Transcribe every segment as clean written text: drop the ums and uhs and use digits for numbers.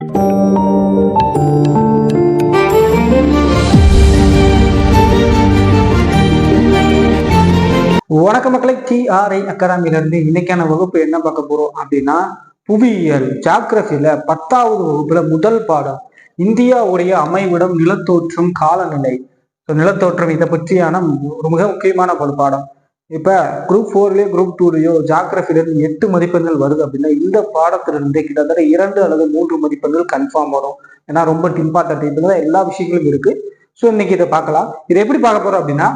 வணக்க மக்களை, TRI அகாடமியிலிருந்து இன்னைக்கான வகுப்பு என்ன பார்க்க போறோம் அப்படின்னா, புவியியல் ஜாகிரபில 10வது வகுப்புல முதல் பாடம் இந்தியாவுடைய அமைவிடம், நிலத்தோற்றம், காலநிலை. நிலத்தோற்றம் இதை பற்றியான ஒரு மிக முக்கியமான ஒரு பாடம். இப்ப குரூப் 4லயோ குரூப் 2லயோ ஜாகிரபில இருந்து 8 மதிப்பெண்கள் வருது அப்படின்னா, இந்த பாடத்திலிருந்து கிட்டத்தட்ட 2 அல்லது 3 மதிப்பெண்கள் கன்ஃபார்ம் வரும். ஏன்னா ரொம்ப இம்பார்ட்டன்ட், இதுல எல்லா விஷயங்களும் இருக்கு. ஸோ இன்னைக்கு இதை பார்க்கலாம். இதை எப்படி பார்க்க போறோம் அப்படின்னா,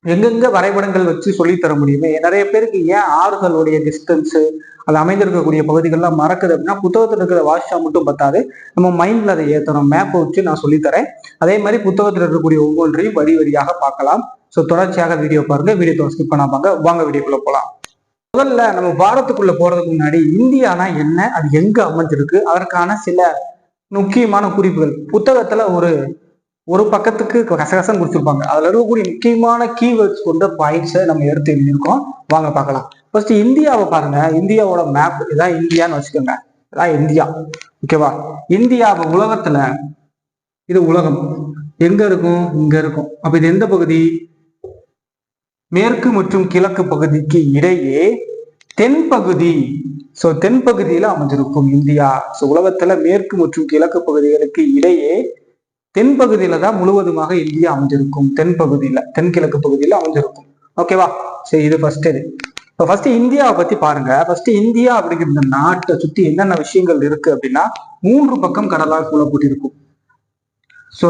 எங்கெங்க வரைபடங்கள் வச்சு சொல்லி தர முடியுமே. நிறைய பேருக்கு ஏன் ஆறுகளுடைய டிஸ்டன்ஸ், அது அமைந்திருக்கக்கூடிய பகுதிகள்லாம் மறக்குது அப்படின்னா, புத்தகத்தில் இருக்கிற வாசிச்சா மட்டும் பத்தாது, நம்ம மைண்ட்ல அதை ஏற்றணும். மேப்பை வச்சு நான் சொல்லித்தரேன். அதே மாதிரி புத்தகத்தில் இருக்கக்கூடிய ஒவ்வொன்றையும் வரி வரியாக பார்க்கலாம். ஸோ தொடர்ச்சியாக வீடியோ பாருங்க, வீடியோ ஸ்கிப் பண்ணாம வாங்க வீடியோக்குள்ள போகலாம். முதல்ல நம்ம பாரத்துக்குள்ள போறதுக்கு முன்னாடி இந்தியானா என்ன, அது எங்க அமைஞ்சிருக்கு, அதற்கான சில முக்கியமான குறிப்புகள் புத்தகத்துல ஒரு பக்கத்துக்கு கசகசம் கொடுத்துருப்பாங்க. அதுல இருக்கக்கூடிய முக்கியமான கீவேர்ட்ஸ் கொண்ட பாயிண்ட்ஸை நம்ம எடுத்து எழுதியிருக்கோம். வாங்க பார்க்கலாம். ஃபர்ஸ்ட் இந்தியாவை பாருங்க. இந்தியாவோட மேப் இதான் இந்தியான்னு வச்சுக்கோங்க. இதான் இந்தியா, ஓகேவா? இந்தியாவை உலகத்துல, இது உலகம் எங்க இருக்கும்? இங்க இருக்கும். அப்ப இது எந்த பகுதி? மேற்கு மற்றும் கிழக்கு பகுதிக்கு இடையே தென்பகுதி. சோ தென்பகுதியில அமைஞ்சிருக்கும் இந்தியா. சோ உலகத்துல மேற்கு மற்றும் கிழக்கு பகுதிகளுக்கு இடையே தென்பகுதியில தான் முழுவதுமாக இந்தியா அமைஞ்சிருக்கும். தென்பகுதியில, தென்கிழக்கு பகுதியில அமைஞ்சிருக்கும். ஓகேவா? சரி, இது ஃபர்ஸ்ட். இது இப்போ ஃபர்ஸ்ட் இந்தியாவை பத்தி பாருங்க. ஃபர்ஸ்ட் இந்தியா அப்படிங்கிற இந்த நாட்டை சுத்தி என்னென்ன விஷயங்கள் இருக்கு அப்படின்னா, 3 பக்கம் கடலால் சூழப்பட்டிருக்கும். ஸோ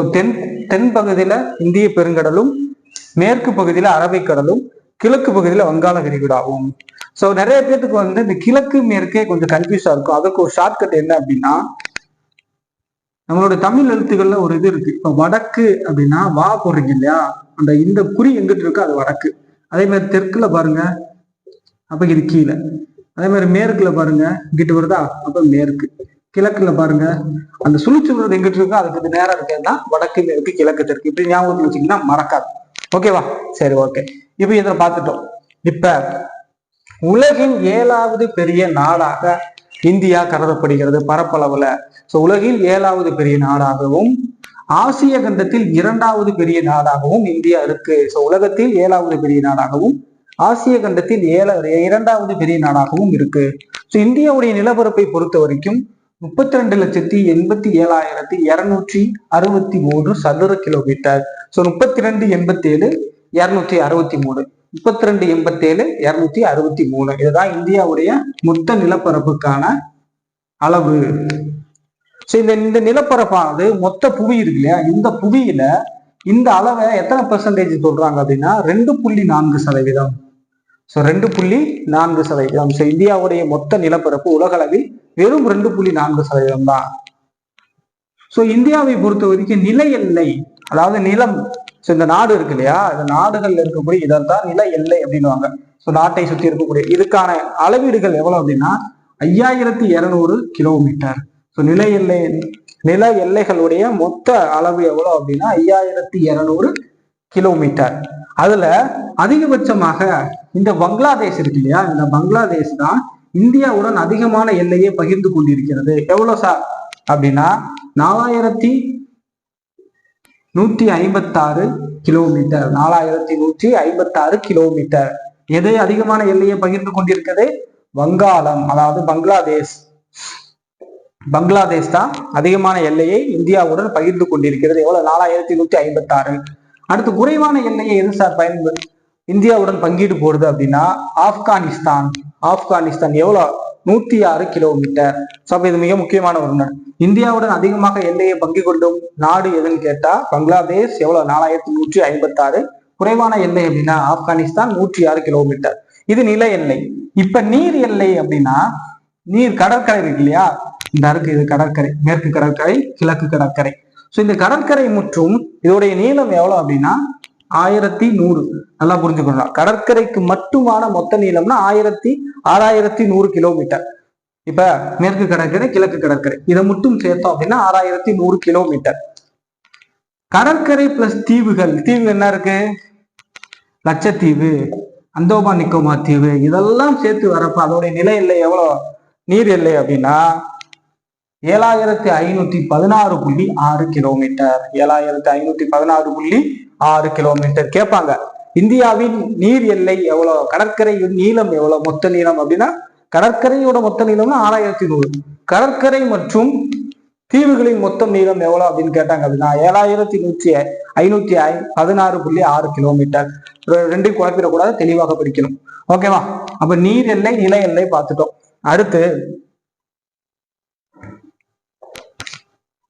தென்பகுதியில இந்திய பெருங்கடலும், மேற்கு பகுதியில அரபிக்கடலும், கிழக்கு பகுதியில வங்காள விரிகுடாவும். ஸோ நிறைய பேருக்கு இந்த கிழக்கு மேற்கே கொஞ்சம் கன்ஃபியூஸா இருக்கும். அதுக்கு ஒரு ஷார்ட்கட் என்ன அப்படின்னா, நம்மளோட தமிழ் எழுத்துக்கள்ல ஒரு இது இருக்கு. இப்ப வடக்கு அப்படின்னா வா போடுறீங்க இல்லையா, அந்த இந்த குறி எங்கிட்டு இருக்கோ அது வடக்கு. அதே மாதிரி தெற்குல பாருங்க, அப்ப இது கீழே. அதே மாதிரி மேற்குல பாருங்க, இங்கிட்டு வருதா, அப்ப மேற்கு. கிழக்குல பாருங்க, அந்த சுழிச்சுடுறது எங்கிட்டு இருக்கோ அதுக்கு இது நேரம் இருக்குன்னா வடக்கு மேற்கு கிழக்கு தெற்கு. இப்படி ஞாபகத்துல வச்சீங்கன்னா மறக்காது. ஓகேவா? சரி, ஓகே. இப்ப இதை பார்த்துட்டோம். இப்ப உலகின் 7வது பெரிய நாடாக இந்தியா கருதப்படுகிறது பரப்பளவுல. சோ உலகில் 7வது பெரிய நாடாகவும், ஆசிய கண்டத்தில் 2வது பெரிய நாடாகவும் இந்தியா இருக்கு. சோ உலகத்தில் 7வது பெரிய நாடாகவும், ஆசிய கண்டத்தில் 2வது பெரிய நாடாகவும் இருக்கு. ஸோ இந்தியாவுடைய நிலப்பரப்பை பொறுத்த வரைக்கும் 32,87,263 சதுர கிலோமீட்டர். ஸோ 32,87,263 32,87,263 இதுதான் இந்தியாவுடைய மொத்த நிலப்பரப்புக்கான அளவு. ஸோ இந்த நிலப்பரப்பானது மொத்த புவி இருக்கு இல்லையா, இந்த புவியில இந்த அளவை எத்தனை பெர்சன்டேஜ் சொல்றாங்க அப்படின்னா 2.4%. ஸோ 2.4%. ஸோ இந்தியாவுடைய மொத்த நிலப்பரப்பு உலக அளவில் வெறும் 2.4% தான். ஸோ இந்தியாவை பொறுத்த வரைக்கும் நில எல்லை, அதாவது நிலம், ஸோ இந்த நாடு இருக்கு இல்லையா, இந்த நாடுகள்ல இருக்கக்கூடிய இதான் நில எல்லை அப்படின்னுவாங்க. ஸோ நாட்டை சுற்றி இருக்கக்கூடிய இதுக்கான அளவீடுகள் எவ்வளவு அப்படின்னா 5200 கிலோமீட்டர். ஸோ நில எல்லைகளுடைய மொத்த அளவு எவ்வளவு அப்படின்னா 5200 கிலோமீட்டர். அதுல அதிகபட்சமாக இந்த பங்களாதேஷ் இருக்கு இல்லையா, இந்த பங்களாதேஷ் தான் இந்தியாவுடன் அதிகமான எல்லையை பகிர்ந்து கொண்டிருக்கிறது. எவ்வளவு சார் அப்படின்னா 4156 கிலோமீட்டர். 4156 கிலோமீட்டர். எது அதிகமான எல்லையை பகிர்ந்து கொண்டிருக்கிறது? வங்காளம், அதாவது பங்களாதேஷ் தான் அதிகமான எல்லையை இந்தியாவுடன் பகிர்ந்து கொண்டிருக்கிறது. எவ்வளவு? 4156. அடுத்து குறைவான எல்லையை எது சார் இந்தியாவுடன் பங்கீடு போடுது அப்படின்னா ஆப்கானிஸ்தான். எவ்வளவு? 106 கிலோமீட்டர். அப்ப இது மிக முக்கியமான ஒன்று. இந்தியாவுடன் அதிகமாக எல்லையை பங்கு கொள்ளும் நாடு எதுன்னு கேட்டா பங்களாதேஷ். எவ்வளவு? 4156. குறைவான எல்லை அப்படின்னா ஆப்கானிஸ்தான், 106 கிலோமீட்டர். இது நில எல்லை. இப்ப நீர் எல்லை அப்படின்னா, நீர் கடற்கரை இருக்கு இல்லையா, இந்த இருக்கு, இது கடற்கரை, மேற்கு கடற்கரை, கிழக்கு கடற்கரை. ஸோ இந்த கடற்கரை மற்றும் இதோடைய நீளம் எவ்வளவு அப்படின்னா 1100. நல்லா புரிஞ்சுக்கணும், கடற்கரைக்கு மட்டுமான மொத்த நீளம்னா 6100 கிலோமீட்டர். இப்ப மேற்கு கடற்கரை, கிழக்கு கடற்கரை இதை மட்டும் சேர்த்தோம் அப்படின்னா 6100 கிலோமீட்டர். கடற்கரை பிளஸ் தீவுகள் என்ன இருக்கு? லட்சத்தீவு, அந்தோமான் நிக்கோபார் தீவு, இதெல்லாம் சேர்த்து வரப்ப அதோடைய நில எல்லை எவ்வளவு, நீர் எல்லை அப்படின்னா 7516.6 கிலோமீட்டர். 7516.6 கிலோமீட்டர். கேட்பாங்க, இந்தியாவின் நீர் எல்லை எவ்வளவு, கடற்கரை நீளம் எவ்வளவு, மொத்த நீளம் அப்படின்னா கடற்கரையோட மொத்த நீளம்னா 6100. கடற்கரை மற்றும் தீவுகளின் மொத்தம் நீளம் எவ்வளவு அப்படின்னு கேட்டாங்க அப்படின்னா 7516.6 கிலோமீட்டர். ரெண்டையும் குழப்பிடக்கூடாது, தெளிவாக படிக்கணும். ஓகேவா? அப்ப நீர் எல்லை நில எல்லை பார்த்துட்டோம்.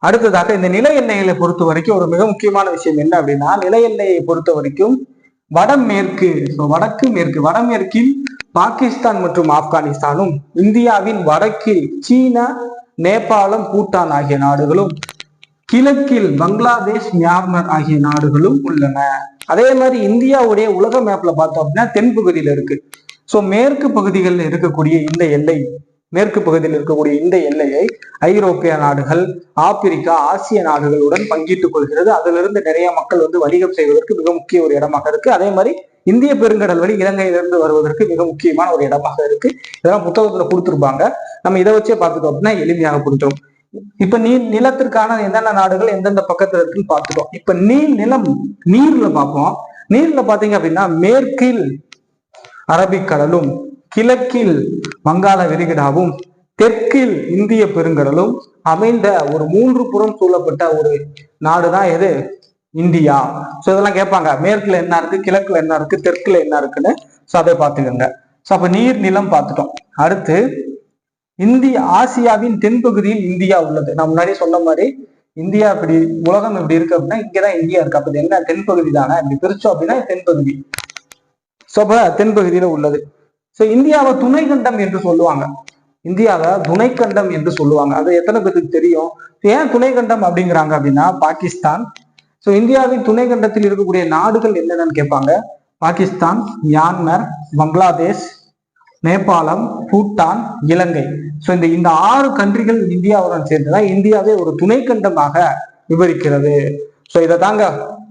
அடுத்ததாக இந்த நில எல்லைகளை பொறுத்த வரைக்கும் ஒரு மிக முக்கியமான விஷயம் என்ன அப்படின்னா, நில எல்லையை பொறுத்த வரைக்கும் வடமேற்கு, வடக்கு மேற்கு, வடமேற்கில் பாகிஸ்தான் மற்றும் ஆப்கானிஸ்தானும், இந்தியாவின் வடக்கில் சீனா, நேபாளம், பூட்டான் ஆகிய நாடுகளும், கிழக்கில் பங்களாதேஷ், மியான்மர் ஆகிய நாடுகளும் உள்ளன. அதே மாதிரி இந்தியாவுடைய உலக மேப்ல பார்த்தோம் அப்படின்னா தென்பகுதியில இருக்கு. மேற்கு பகுதிகளில் இருக்கக்கூடிய இந்த எல்லை, மேற்கு பகுதியில் இருக்கக்கூடிய இந்த எல்லையை ஐரோப்பிய நாடுகள், ஆப்பிரிக்கா, ஆசிய நாடுகளுடன் பங்கிட்டுக் கொள்கிறது. அதிலிருந்து நிறைய மக்கள் வணிகம் செய்வதற்கு மிக முக்கிய ஒரு இடமாக இருக்கு. அதே மாதிரி இந்திய பெருங்கடல் வழி இலங்கையிலிருந்து வருவதற்கு மிக முக்கியமான ஒரு இடமாக இருக்கு. இதெல்லாம் புத்தகத்துல கொடுத்துருப்பாங்க. நம்ம இதை வச்சே பார்த்துட்டோம் அப்படின்னா எளிமையாக புரிஞ்சிடும். இப்ப நிலத்திற்கான எந்தெந்த நாடுகள் எந்தெந்த பக்கத்துல இருக்குன்னு பார்த்துட்டோம். இப்ப நிலம் நீர்ல பார்ப்போம். நீர்ல பாத்தீங்க அப்படின்னா மேற்கில் அரபிக்கடலும், கிழக்கில் வங்காள விரிகுடாவும், தெற்கில் இந்திய பெருங்கடலும் அமைந்த ஒரு 3 புறம் சூழப்பட்ட ஒரு நாடுதான் எது? இந்தியா. இதெல்லாம் கேட்பாங்க, மேற்குல என்ன இருக்கு, கிழக்குல என்ன இருக்கு, தெற்குல என்ன இருக்குன்னு. அதை பார்த்துக்கோங்க. அப்ப நீர் நிலம் பார்த்துட்டோம். அடுத்து ஆசியாவின் தென்பகுதியில் இந்தியா உள்ளது. நான் முன்னாடி சொன்ன மாதிரி இந்தியா இப்படி உலகம் இப்படி இருக்கு அப்படின்னா இங்கதான் இந்தியா இருக்கு. அப்ப என்ன தென்பகுதி தானே, இப்படி பிரிச்சோம் அப்படின்னா தென்பகுதி. தென்பகுதியில உள்ளது. இந்தியாவை துணைக்கண்டம் என்று சொல்லுவாங்க. இந்தியாவை துணைக்கண்டம் என்று சொல்லுவாங்க. அது எத்தனை பேருக்கு தெரியும்? ஏன் துணைக்கண்டம் அப்படிங்கிறாங்க அப்படின்னா பாகிஸ்தான். இந்தியாவின் துணைக்கண்டத்தில் இருக்கக்கூடிய நாடுகள் என்னென்னு கேட்பாங்க. பாகிஸ்தான், மியான்மர், பங்களாதேஷ், நேபாளம், பூட்டான், இலங்கை. இந்த 6 கண்ட்ரிகள் இந்தியாவுடன் சேர்ந்துதான் இந்தியாவே ஒரு துணைக்கண்டமாக விவரிக்கிறது. இதை தாங்க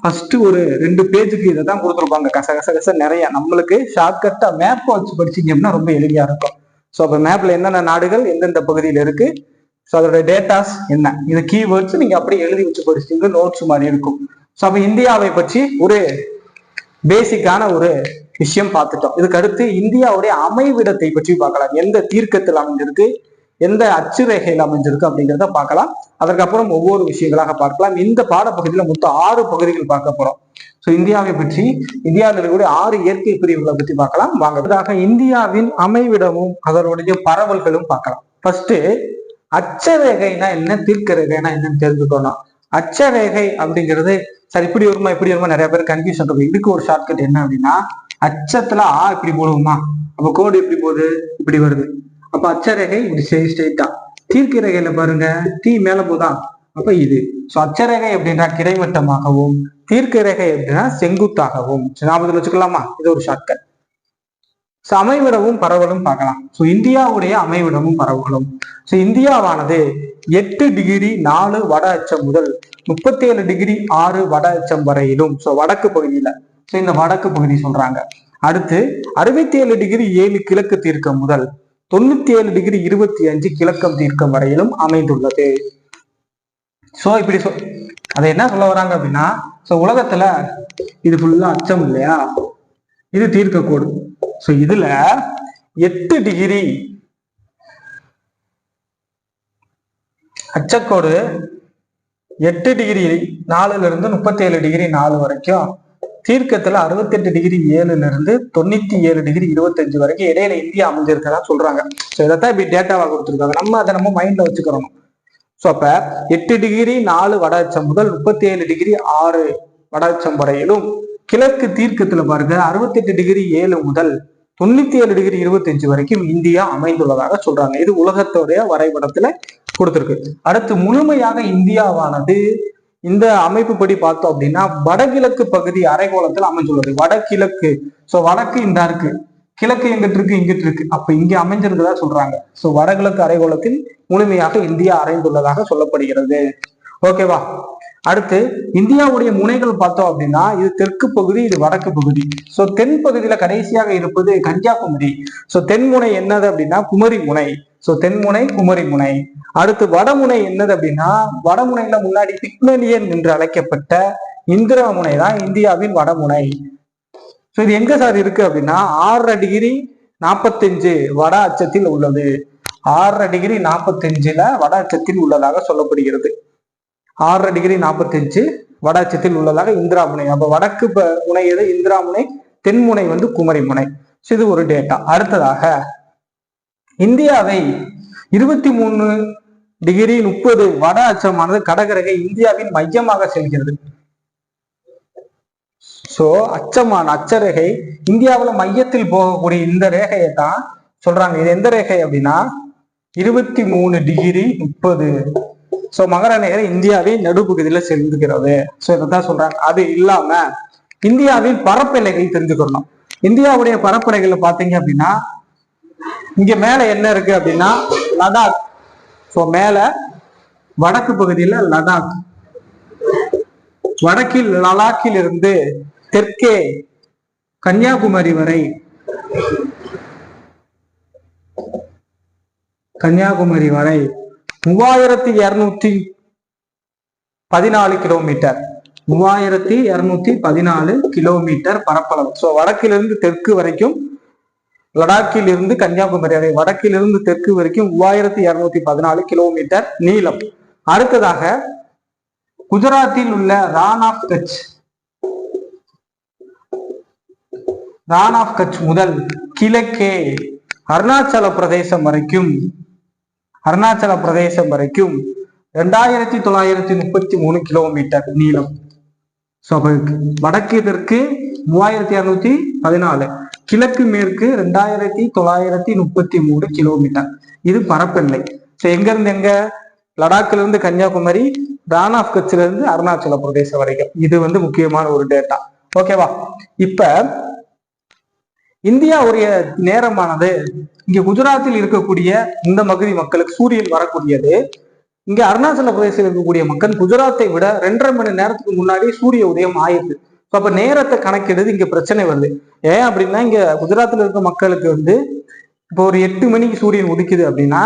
ஃபர்ஸ்ட் ஒரு 2 பேஜுக்கு இதை தான் கொடுத்துருப்பாங்க. கச நிறைய. நம்மளுக்கு ஷார்ட்கட்டா மேப் வச்சு படிச்சீங்க அப்படின்னா ரொம்ப எளிமையா இருக்கும். அப்ப மேப்ல என்னென்ன நாடுகள் எந்தெந்த பகுதியில இருக்கு, அதோட டேட்டாஸ் என்ன, இது கீவேர்ட்ஸ் நீங்க அப்படியே எழுதி வச்சு படிச்சீங்க, நோட்ஸ் மாதிரி இருக்கும். அப்ப இந்தியாவை பற்றி ஒரு பேசிக்கான ஒரு விஷயம் பார்த்துட்டோம். இதுக்கு அடுத்து இந்தியாவுடைய அமைவிடத்தை பற்றி பார்க்கலாம். எந்த தீர்க்கத்தில் அமைஞ்சிருக்கு, எந்த அச்சுரேகையில் அமைஞ்சிருக்கு அப்படிங்கிறத பார்க்கலாம். அதற்கப்புறம் ஒவ்வொரு விஷயங்களாக பார்க்கலாம். இந்த பாடப்பகுதியில மொத்தம் 6 பகுதிகள் பார்க்க போறோம். இந்தியாவை பற்றி, இந்தியாவில் இருக்கக்கூடிய 6 இயற்கை பிரிவுகளை பற்றி பார்க்கலாம். வாங்க. இந்தியாவின் அமைவிடமும் அதனுடைய பரவல்களும் பார்க்கலாம். ஃபர்ஸ்ட் அச்சரேகைனா என்ன, தீர்க்க ரேகைனா என்னன்னு தெரிஞ்சுக்கணும். அச்சரேகை அப்படிங்கிறது சரி இப்படி வருமா இப்படி வருமா நிறைய பேர் கன்ஃபியூஷன் இருக்கும். இதுக்கு ஒரு ஷார்ட்கட் என்ன அப்படின்னா, அச்சத்துல இப்படி போடுவோமா, அப்ப கோடு எப்படி போகுது, இப்படி வருது. அப்ப அச்சரேகை இப்படி ஸ்ட்ரெயிட்டா. தீர்க்க ரேகையில பாருங்க, தீ மேல போதா, அப்ப இது. அச்சரேகை அப்படின்னா கிடைமட்டமாகவும், தீர்க்க ரேகை அப்படின்னா செங்குத்தாகவும். ஞாபகத்தில் வச்சுக்கலாமா? இது ஒரு ஷார்ட்கட். அமைவிடமும் பரவலும் பார்க்கலாம். இந்தியாவுடைய அமைவிடமும் பரவலும். இந்தியாவானது 8 டிகிரி 4 வட அச்சம் முதல் 37 டிகிரி 6 வட அச்சம் வரையிலும், வடக்கு பகுதியில இந்த வடக்கு பகுதி சொல்றாங்க. அடுத்து 67 டிகிரி 7 கிழக்கு தீர்க்கம் முதல் 97 டிகிரி 25 கிழக்கம் தீர்க்கம் வரையிலும் அமைந்துள்ளது. இப்படி அதை என்ன சொல்ல வராங்க அப்படின்னா, உலகத்துல இது ஃபுல்லா அச்சம் இல்லையா, இது தீர்க்க கோடு. இதுல 8 டிகிரி அச்சக்கோடு 8 டிகிரி 4ல இருந்து 37 டிகிரி 4 வரைக்கும், தீர்க்கத்துல 68 டிகிரி 7ல இருந்து 97 டிகிரி 25 வரைக்கும் இடையில இந்தியா அமைஞ்சிருக்கதா சொல்றாங்க. இதைத்தான் இப்படி டேட்டாவா கொடுத்துருக்காங்க. அதை நம்ம மைண்ட்ல வச்சுக்கிறோம். அப்ப 8 டிகிரி 4 வட அச்சம் முதல் 37 டிகிரி 6 வட அச்சம் வரையிலும், கிழக்கு தீர்க்கத்துல பாருங்க 68 டிகிரி 7 முதல் 97 டிகிரி 25 வரைக்கும் இந்தியா அமைந்துள்ளதாக சொல்றாங்க. இது உலகத்துடைய வரைபடத்துல கொடுத்திருக்கு. அடுத்து முழுமையாக இந்தியாவானது இந்த அமைப்பு படி பார்த்தோம் அப்படின்னா வடகிழக்கு பகுதி அரைகோளத்தில் அமைந்துள்ளது. வடகிழக்கு, வடக்கு இந்த இருக்கு, கிழக்கு எங்கிட்டு இருக்கு, இங்கிட்டு இருக்கு. அப்ப இங்க அமைஞ்சிருந்ததா சொல்றாங்க. வடகிழக்கு அரைகோளத்தில் முழுமையாக இந்தியா அடைந்துள்ளதாக சொல்லப்படுகிறது. ஓகேவா? அடுத்து இந்தியாவுடைய முனைகள் பார்த்தோம் அப்படின்னா, இது தெற்கு பகுதி, இது வடக்கு பகுதி. தென் பகுதியில கடைசியாக இருப்பது கன்னியாகுமரி. தென்முனை என்னது அப்படின்னா குமரி முனை. தென்முனை குமரி முனை. அடுத்து வடமுனை என்னது அப்படின்னா, வடமுனையில முன்னாடி பிக்மலியன் என்று அழைக்கப்பட்ட இந்திரா முனை தான் இந்தியாவின் வடமுனை. ஸோ இது எங்க சார் இருக்கு அப்படின்னா 6°45 வட அச்சத்தில் உள்ளது. 6°45 வட அச்சத்தில் உள்ளதாக சொல்லப்படுகிறது. 6°45 வட அச்சத்தில் உள்ளதாக இந்திரா முனை. அப்ப வடக்கு முனை எது? இந்திரா முனை. தென்முனை குமரி முனை. இது ஒரு டேட்டா. அடுத்ததாக இந்தியாவை 23°30 வட அச்சமானது கடகரேகை இந்தியாவின் மையமாக செல்கிறது. சோ அச்சரேகை இந்தியாவில மையத்தில் போகக்கூடிய இந்த ரேகையை தான் சொல்றாங்க. இது எந்த ரேகை அப்படின்னா 23°30. சோ மகர ரேகை இந்தியாவின் நடுப்பகுதியில செல்கிறது. சோ இதான் சொல்றாங்க. அது இல்லாம இந்தியாவின் பரப்பெல்லைகள் தெரிஞ்சுக்கணும். இந்தியாவுடைய பரப்பெல்லைகள் பாத்தீங்க அப்படின்னா இங்க மேல என்ன இருக்கு அப்படின்னா லடாக். சோ மேல வடக்கு பகுதியில லடாக், வடக்கில் லடாக்கில் இருந்து தெற்கே கன்னியாகுமரி வரை, கன்னியாகுமரி வரை 3214 கிலோமீட்டர், 3214 கிலோமீட்டர் பரப்பளவு. சோ வடக்கிலிருந்து தெற்கு வரைக்கும், லடாக்கில் இருந்து கன்னியாகுமரி வரை வடக்கிலிருந்து தெற்கு வரைக்கும் 3214 கிலோமீட்டர் நீளம். அடுத்ததாக குஜராத்தில் உள்ள ரான் ஆஃப் கட்ச், ரான் ஆஃப் கட்ச் முதல் கிழக்கே அருணாச்சல பிரதேசம் வரைக்கும், அருணாச்சல பிரதேசம் வரைக்கும் 2933 கிலோமீட்டர் நீளம். வடக்கு தெற்கு 3214, கிழக்கு மேற்கு 2933 கிலோமீட்டர். இது பரப்பெல்லை. எங்க இருந்து எங்க? லடாக்ல இருந்து கன்னியாகுமரி, ரான் ஆஃப் கட்சில இருந்து அருணாச்சல பிரதேசம் வரைக்கும். இது முக்கியமான ஒரு டேட்டா. ஓகேவா? இப்ப இந்தியாவுடைய நேரமானது இங்க குஜராத்தில் இருக்கக்கூடிய இந்த பகுதி மக்களுக்கு சூரியன் வரக்கூடியது. இங்க அருணாச்சல பிரதேசத்தில் இருக்கக்கூடிய மக்கள் குஜராத்தை விட 2.5 மணி நேரத்துக்கு முன்னாடி சூரிய உதயம் ஆயிடுது. அப்ப நேரத்தை கணக்கிடுறது இங்க பிரச்சனை வருது. ஏன் அப்படின்னா இங்க குஜராத்தில் இருக்க மக்களுக்கு இப்போ ஒரு 8 மணிக்கு சூரியன் உதிக்குது அப்படின்னா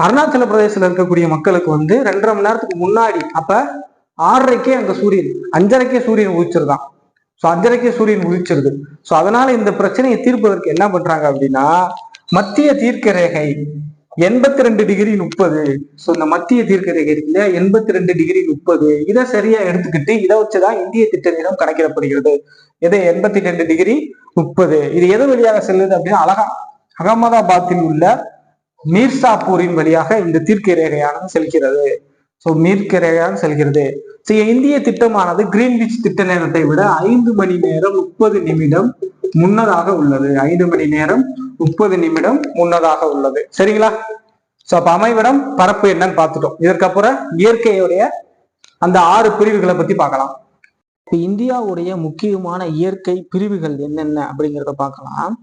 அருணாச்சல பிரதேசத்துல இருக்கக்கூடிய மக்களுக்கு 2.5 மணி நேரத்துக்கு முன்னாடி, அப்ப 6:30க்கே அங்க சூரியன், 5:30க்கே சூரியன் உதிச்சிருதான். 5:30க்கே சூரியன் உதிச்சிருது. அதனால இந்த பிரச்சனையை தீர்ப்பதற்கு என்ன பண்றாங்க அப்படின்னா மத்திய தீர்க்க ரேகை 82°30. இந்த மத்திய தீர்க்க ரேகை இருக்குல்ல 82°30, இதை சரியா எடுத்துக்கிட்டு இதை வச்சுதான் இந்திய திட்ட நேரம் கணக்கிடப்படுகிறது. எது? 82°30. இது எது வழியாக செல்லுது அப்படின்னா அகமதாபாத்தில் உள்ள மீர்சாப்பூரின் வழியாக இந்த தீர்க்க ரேகையானது செல்கிறது. மீட்க ரேகையாக செல்கிறது. இந்திய திட்டமானது கிரீன்விச் திட்ட நேரத்தை விட 5 மணி நேரம் 30 நிமிடம் முன்னதாக உள்ளது. 5 மணி நேரம் 30 நிமிடம் முன்னதாக உள்ளது. சரிங்களா? அப்ப அமைவிடம், பரப்பு என்னன்னு பார்த்துட்டோம். இதற்கப்புறம் இயற்கையுடைய அந்த 6 பிரிவுகளை பத்தி பார்க்கலாம். இப்ப இந்தியாவுடைய முக்கியமான இயற்கை பிரிவுகள் என்னென்ன அப்படிங்கிறத பார்க்கலாம்.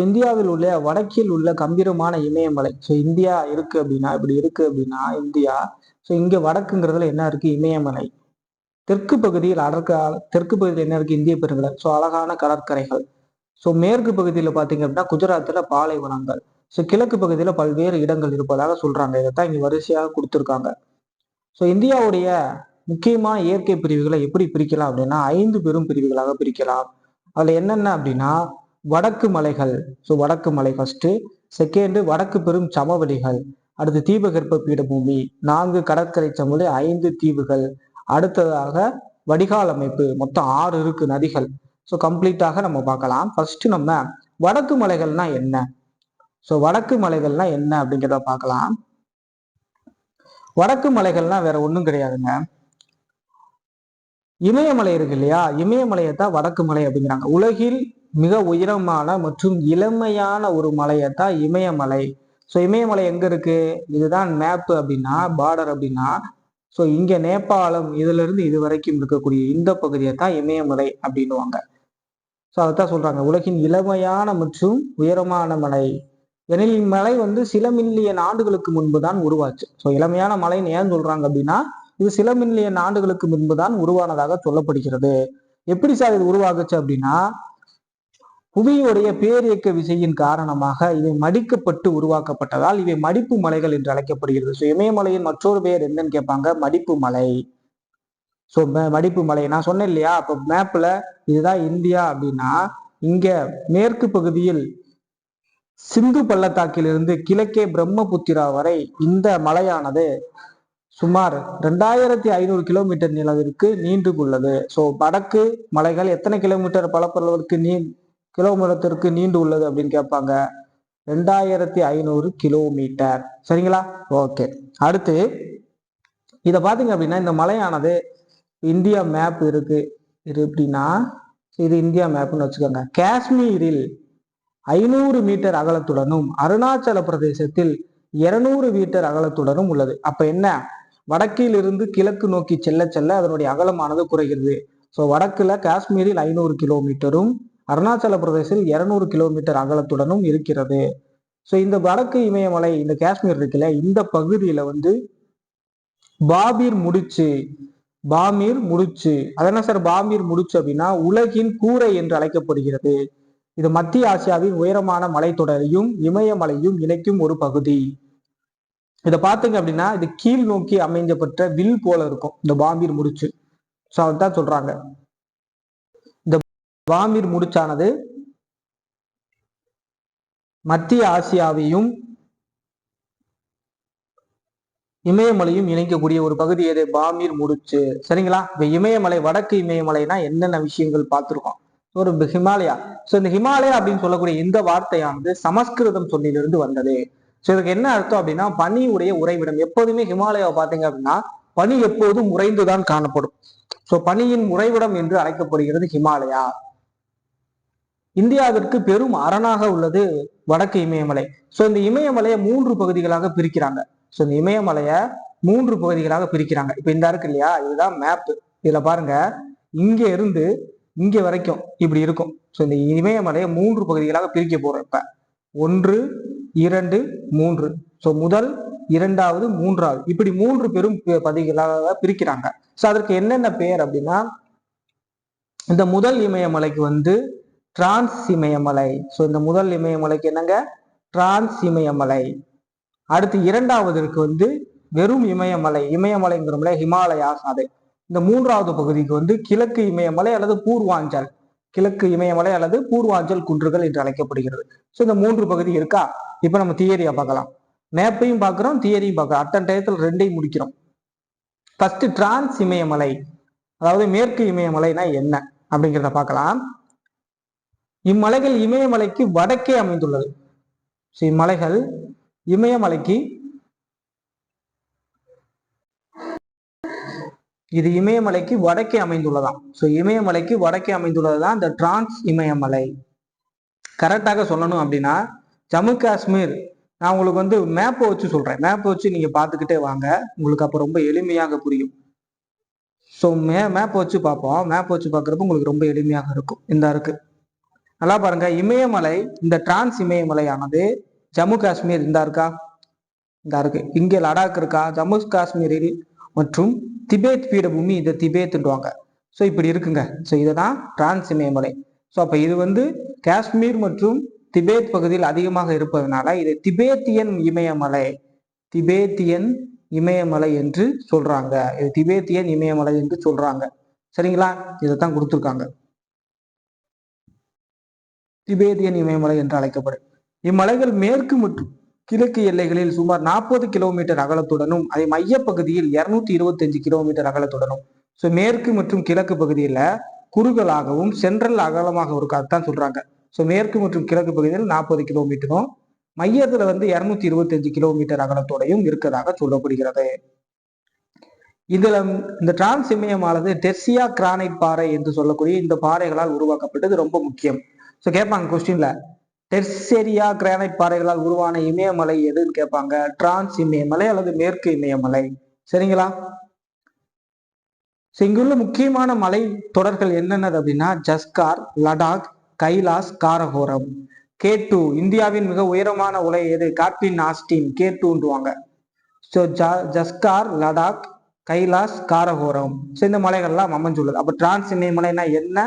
இந்தியாவில் உள்ள வடக்கில் உள்ள கம்பீரமான இமயமலை. இந்தியா இருக்கு அப்படின்னா இப்படி இருக்கு அப்படின்னா இந்தியா, இங்க வடக்குங்கிறதுல என்ன இருக்கு? இமயமலை. தெற்கு பகுதியில் தெற்கு பகுதியில் என்ன இருக்கு? இந்திய பெருங்கடல். அழகான கடற்கரைகள். மேற்கு பகுதியில பாத்தீங்க அப்படின்னா குஜராத்ல பாலைவனங்கள். கிழக்கு பகுதியில பல்வேறு இடங்கள் இருப்பதாக சொல்றாங்க. இதைத்தான் இங்க வரிசையாக கொடுத்திருக்காங்க. இந்தியாவுடைய முக்கியமான இயற்கை பிரிவுகளை எப்படி பிரிக்கலாம் அப்படின்னா 5 பெரும் பிரிவுகளாக பிரிக்கலாம். அதுல என்னென்ன அப்படின்னா வடக்கு மலைகள். வடக்கு மலை ஃபர்ஸ்ட். செகண்ட் வடக்கு பெரும் சமவெளிகள். அடுத்து தீபகற்ப பீடபூமி. 4 கடற்கரை சமவெளி, 5 தீவுகள். அடுத்ததாக வடிகால் அமைப்பு. மொத்தம் 6 இருக்கு நதிகள். கம்ப்ளீட்டாக நம்ம பார்க்கலாம். ஃபர்ஸ்ட் நம்ம வடக்கு மலைகள்னா என்ன, வடக்கு மலைகள்னா என்ன அப்படிங்கிறத பார்க்கலாம். வடக்கு மலைகள்னா வேற ஒண்ணும் கிடையாதுங்க. இமயமலை இருக்கு இல்லையா, இமயமலையத்தான் வடக்கு மலை அப்படிங்கிறாங்க. உலகில் மிக உயரமான மற்றும் இளமையான ஒரு மலையத்தான் இமயமலை. இமயமலை எங்க இருக்கு? இதுதான் மேப் அப்படின்னா, பார்டர் அப்படின்னா இங்க நேபாளம் இதுல இருந்து இது வரைக்கும் இருக்கக்கூடிய இந்த பகுதியை தான் இமயமலை அப்படின்னுவாங்க. அதைத்தான் சொல்றாங்க உலகின் இளமையான மற்றும் உயரமான மலை. எனில் மலை சில மில்லியன் ஆண்டுகளுக்கு முன்புதான் உருவாச்சு. இளமையான மலைன்னு ஏன் சொல்றாங்க அப்படின்னா இது சில மில்லியன் ஆண்டுகளுக்கு முன்புதான் உருவானதாக சொல்லப்படுகிறது. எப்படி சார் இது உருவாகுச்சு அப்படின்னா புவியுடைய பேரியக்க விசையின் காரணமாக இவை மடிக்கப்பட்டு உருவாக்கப்பட்டதால் இவை மடிப்பு மலைகள் என்று அழைக்கப்படுகிறது. ஸோ இமயமலையின் மற்றொரு பெயர் என்னன்னு கேட்பாங்க, மடிப்பு மலை. ஸோ மடிப்பு மலை நான் சொன்னேன் இல்லையா, அப்போ மேப்ல இதுதான் இந்தியா அப்படின்னா இங்க மேற்கு பகுதியில் சிந்து பள்ளத்தாக்கிலிருந்து கிழக்கே பிரம்மபுத்திரா வரை இந்த மலையானது சுமார் 2500 கிலோமீட்டர் நிலவிற்கு நீண்டு உள்ளது. ஸோ வடக்கு மலைகள் எத்தனை கிலோமீட்டர் பரப்பளவிற்கு கிலோமீட்டருக்கு நீண்டு உள்ளது அப்படின்னு கேட்பாங்க, 2500 கிலோமீட்டர். சரிங்களா? ஓகே. அடுத்து இதை பார்த்தீங்க அப்படின்னா இந்த மலையானது இந்தியா மேப் இருக்கு இது எப்படின்னா, இது இந்தியா மேப்னு வச்சுக்கோங்க. காஷ்மீரில் 500 மீட்டர் அகலத்துடனும் அருணாச்சல பிரதேசத்தில் 200 மீட்டர் அகலத்துடனும் உள்ளது. அப்ப என்ன, வடக்கில் இருந்து கிழக்கு நோக்கி செல்ல செல்ல அதனுடைய அகலமானது குறைகிறது. ஸோ வடக்குல காஷ்மீரில் 500 கிலோமீட்டரும் அருணாச்சல பிரதேசத்தில் 200 கிலோமீட்டர் அகலத்துடனும் இருக்கிறது. ஸோ இந்த வடக்கு இமயமலை இந்த காஷ்மீர் இருக்குல்ல, இந்த பகுதியில பாமீர் முடிச்சு அதென்ன சார் பாமீர் முடிச்சு அப்படின்னா உலகின் கூரை என்று அழைக்கப்படுகிறது. இது மத்திய ஆசியாவின் உயரமான மலைத்தொடரையும் இமயமலையும் இணைக்கும் ஒரு பகுதி. இதை பார்த்தீங்க அப்படின்னா இது கீழ் நோக்கி அமைஞ்சப்பட்ட வில் போல இருக்கும் இந்த பாமீர் முடிச்சு. ஸோ அதான் சொல்றாங்க, இந்த பாமீர் முடிச்சானது மத்திய ஆசியாவையும் இமயமலையும் இணைக்கக்கூடிய ஒரு பகுதி எது, பாமீர் முடிச்சு. சரிங்களா? இப்ப இமயமலை வடக்கு இமயமலைனா என்னென்ன விஷயங்கள் பார்த்திருக்கோம், ஒரு ஹிமாலயா. ஸோ இந்த ஹிமாலயா அப்படின்னு சொல்லக்கூடிய இந்த வார்த்தையானது சமஸ்கிருதம் சொல்லிலிருந்து வந்தது. ஸோ இதுக்கு என்ன அர்த்தம் அப்படின்னா பனியுடைய உறைவிடம். எப்போதுமே ஹிமாலயாவை பார்த்தீங்க அப்படின்னா பனி எப்போதும் உறைந்துதான் காணப்படும். ஸோ பனியின் உறைவிடம் என்று அழைக்கப்படுகிறது ஹிமாலயா. இந்தியாவிற்கு பெரும் அரணாக உள்ளது வடக்கு இமயமலை. ஸோ இந்த இமயமலையை 3 பகுதிகளாக பிரிக்கிறாங்க. ஸோ இந்த இமயமலையை 3 பகுதிகளாக பிரிக்கிறாங்க. இப்ப இந்த இருக்கு இல்லையா, இதுதான் மேப். இதுல பாருங்க, இங்க இருந்து இங்க வரைக்கும் இப்படி இருக்கும். ஸோ இந்த இமயமலையை 3 பகுதிகளாக பிரிக்க போறோம். இப்ப 1, 2, 3. ஸோ முதல், 2வது, 3வது இப்படி 3 பெரும் பகுதிகளாக பிரிக்கிறாங்க. ஸோ அதற்கு என்னென்ன பெயர் அப்படின்னா, இந்த முதல் இமயமலைக்கு டிரான்ஸ் இமயமலை. ஸோ இந்த முதல் இமயமலைக்கு என்னங்க, டிரான்ஸ் இமயமலை. அடுத்து 2வதுக்கு வெறும் இமயமலை, இமயமலைங்கிறோம்ல ஹிமாலயாஸ் அது. இந்த 3வது பகுதிக்கு கிழக்கு இமயமலை அல்லது பூர்வாஞ்சல், கிழக்கு இமயமலை அல்லது பூர்வாஞ்சல் குன்றுகள் என்று அழைக்கப்படுகிறது. ஸோ இந்த 3 பகுதி இருக்கா. இப்ப நம்ம தியரியா பார்க்கலாம், மேப்பையும் பார்க்கிறோம் தியரியும் பார்க்கிறோம். அட்டன் டயத்தில் 2ஐயும் முடிக்கிறோம். ஃபர்ஸ்ட் டிரான்ஸ் இமயமலை, அதாவது மேற்கு இமயமலைனா என்ன அப்படிங்கிறத பார்க்கலாம். இம்மலைகள் இமயமலைக்கு வடக்கே அமைந்துள்ளது. இம்மலைகள் இமயமலைக்கு இது இமயமலைக்கு வடக்கே அமைந்துள்ளதாம். ஸோ இமயமலைக்கு வடக்கே அமைந்துள்ளதுதான் இந்த டிரான்ஸ் இமயமலை. கரெக்டாக சொல்லணும் அப்படின்னா ஜம்மு காஷ்மீர், நான் உங்களுக்கு மேப்பை வச்சு சொல்றேன். மேப்பை வச்சு நீங்க பார்த்துக்கிட்டே வாங்க, உங்களுக்கு அப்போ ரொம்ப எளிமையாக புரியும். ஸோ மேப்பை வச்சு பார்ப்போம். மேப் வச்சு பார்க்குறப்ப உங்களுக்கு ரொம்ப எளிமையாக இருக்கும். இந்த இருக்கு, நல்லா பாருங்க. இமயமலை, இந்த டிரான்ஸ் இமயமலையானது ஜம்மு காஷ்மீர் இந்த இருக்கா, இந்த இருக்கு. இங்கே லடாக் இருக்கா, ஜம்மு காஷ்மீரில் மற்றும் திபேத் பீடபூமி, இதை திபேத்ன்றாங்க. ஸோ இப்படி இருக்குங்க. ஸோ இதுதான் டிரான்ஸ் இமயமலை. ஸோ அப்போ இது காஷ்மீர் மற்றும் திபேத் பகுதியில் அதிகமாக இருப்பதனால இது திபேத்தியன் இமயமலை, திபேத்தியன் இமயமலை என்று சொல்றாங்க. இது திபேத்தியன் இமயமலை என்று சொல்றாங்க. சரிங்களா? இதைத்தான் கொடுத்துருக்காங்க, திபேத்தியன் இமயமலை என்று அழைக்கப்படும். இம்மலைகள் மேற்கு மற்றும் கிழக்கு எல்லைகளில் சுமார் 40 கிலோமீட்டர் அகலத்துடனும் அதை மையப்பகுதியில் 225 கிலோமீட்டர் அகலத்துடனும், ஸோ மேற்கு மற்றும் கிழக்கு பகுதியில குறுகலாகவும் சென்ட்ரல் அகலமாக இருக்காதான் சொல்றாங்க. ஸோ மேற்கு மற்றும் கிழக்கு பகுதியில் 40 கிலோமீட்டரும் மையத்துல 225 கிலோமீட்டர் அகலத்தோடையும் இருக்கதாக சொல்லப்படுகிறது. இதுல இந்த டிரான்ஸ் இமயமானது டெர்சியா கிரானைட் பாறை என்று சொல்லக்கூடிய இந்த பாறைகளால் உருவாக்கப்பட்டது, ரொம்ப முக்கியம். ஸோ கேட்பாங்க கொஸ்டின்ல, டெர்சேரியா கிரானைட் பாறைகளால் உருவான இமயமலை எதுன்னு கேட்பாங்க, டிரான்ஸ் இமயமலை அல்லது மேற்கு இமயமலை. சரிங்களா? இங்குள்ள முக்கியமான மலை தொடர்கள் என்னென்னது அப்படின்னா ஜஸ்கார், லடாக், கைலாஸ், காரகோரம். K2 இந்தியாவின் மிக உயரமான உலை எது, கார்பின் ஆஸ்டின் K2ன்றுவாங்க. ஸோ ஜஸ்கார், லடாக், கைலாஸ், காரகோரம். ஸோ இந்த மலைகள்லாம் அமைஞ்சுள்ளது. அப்போ டிரான்ஸ் இமயமலைனா என்ன,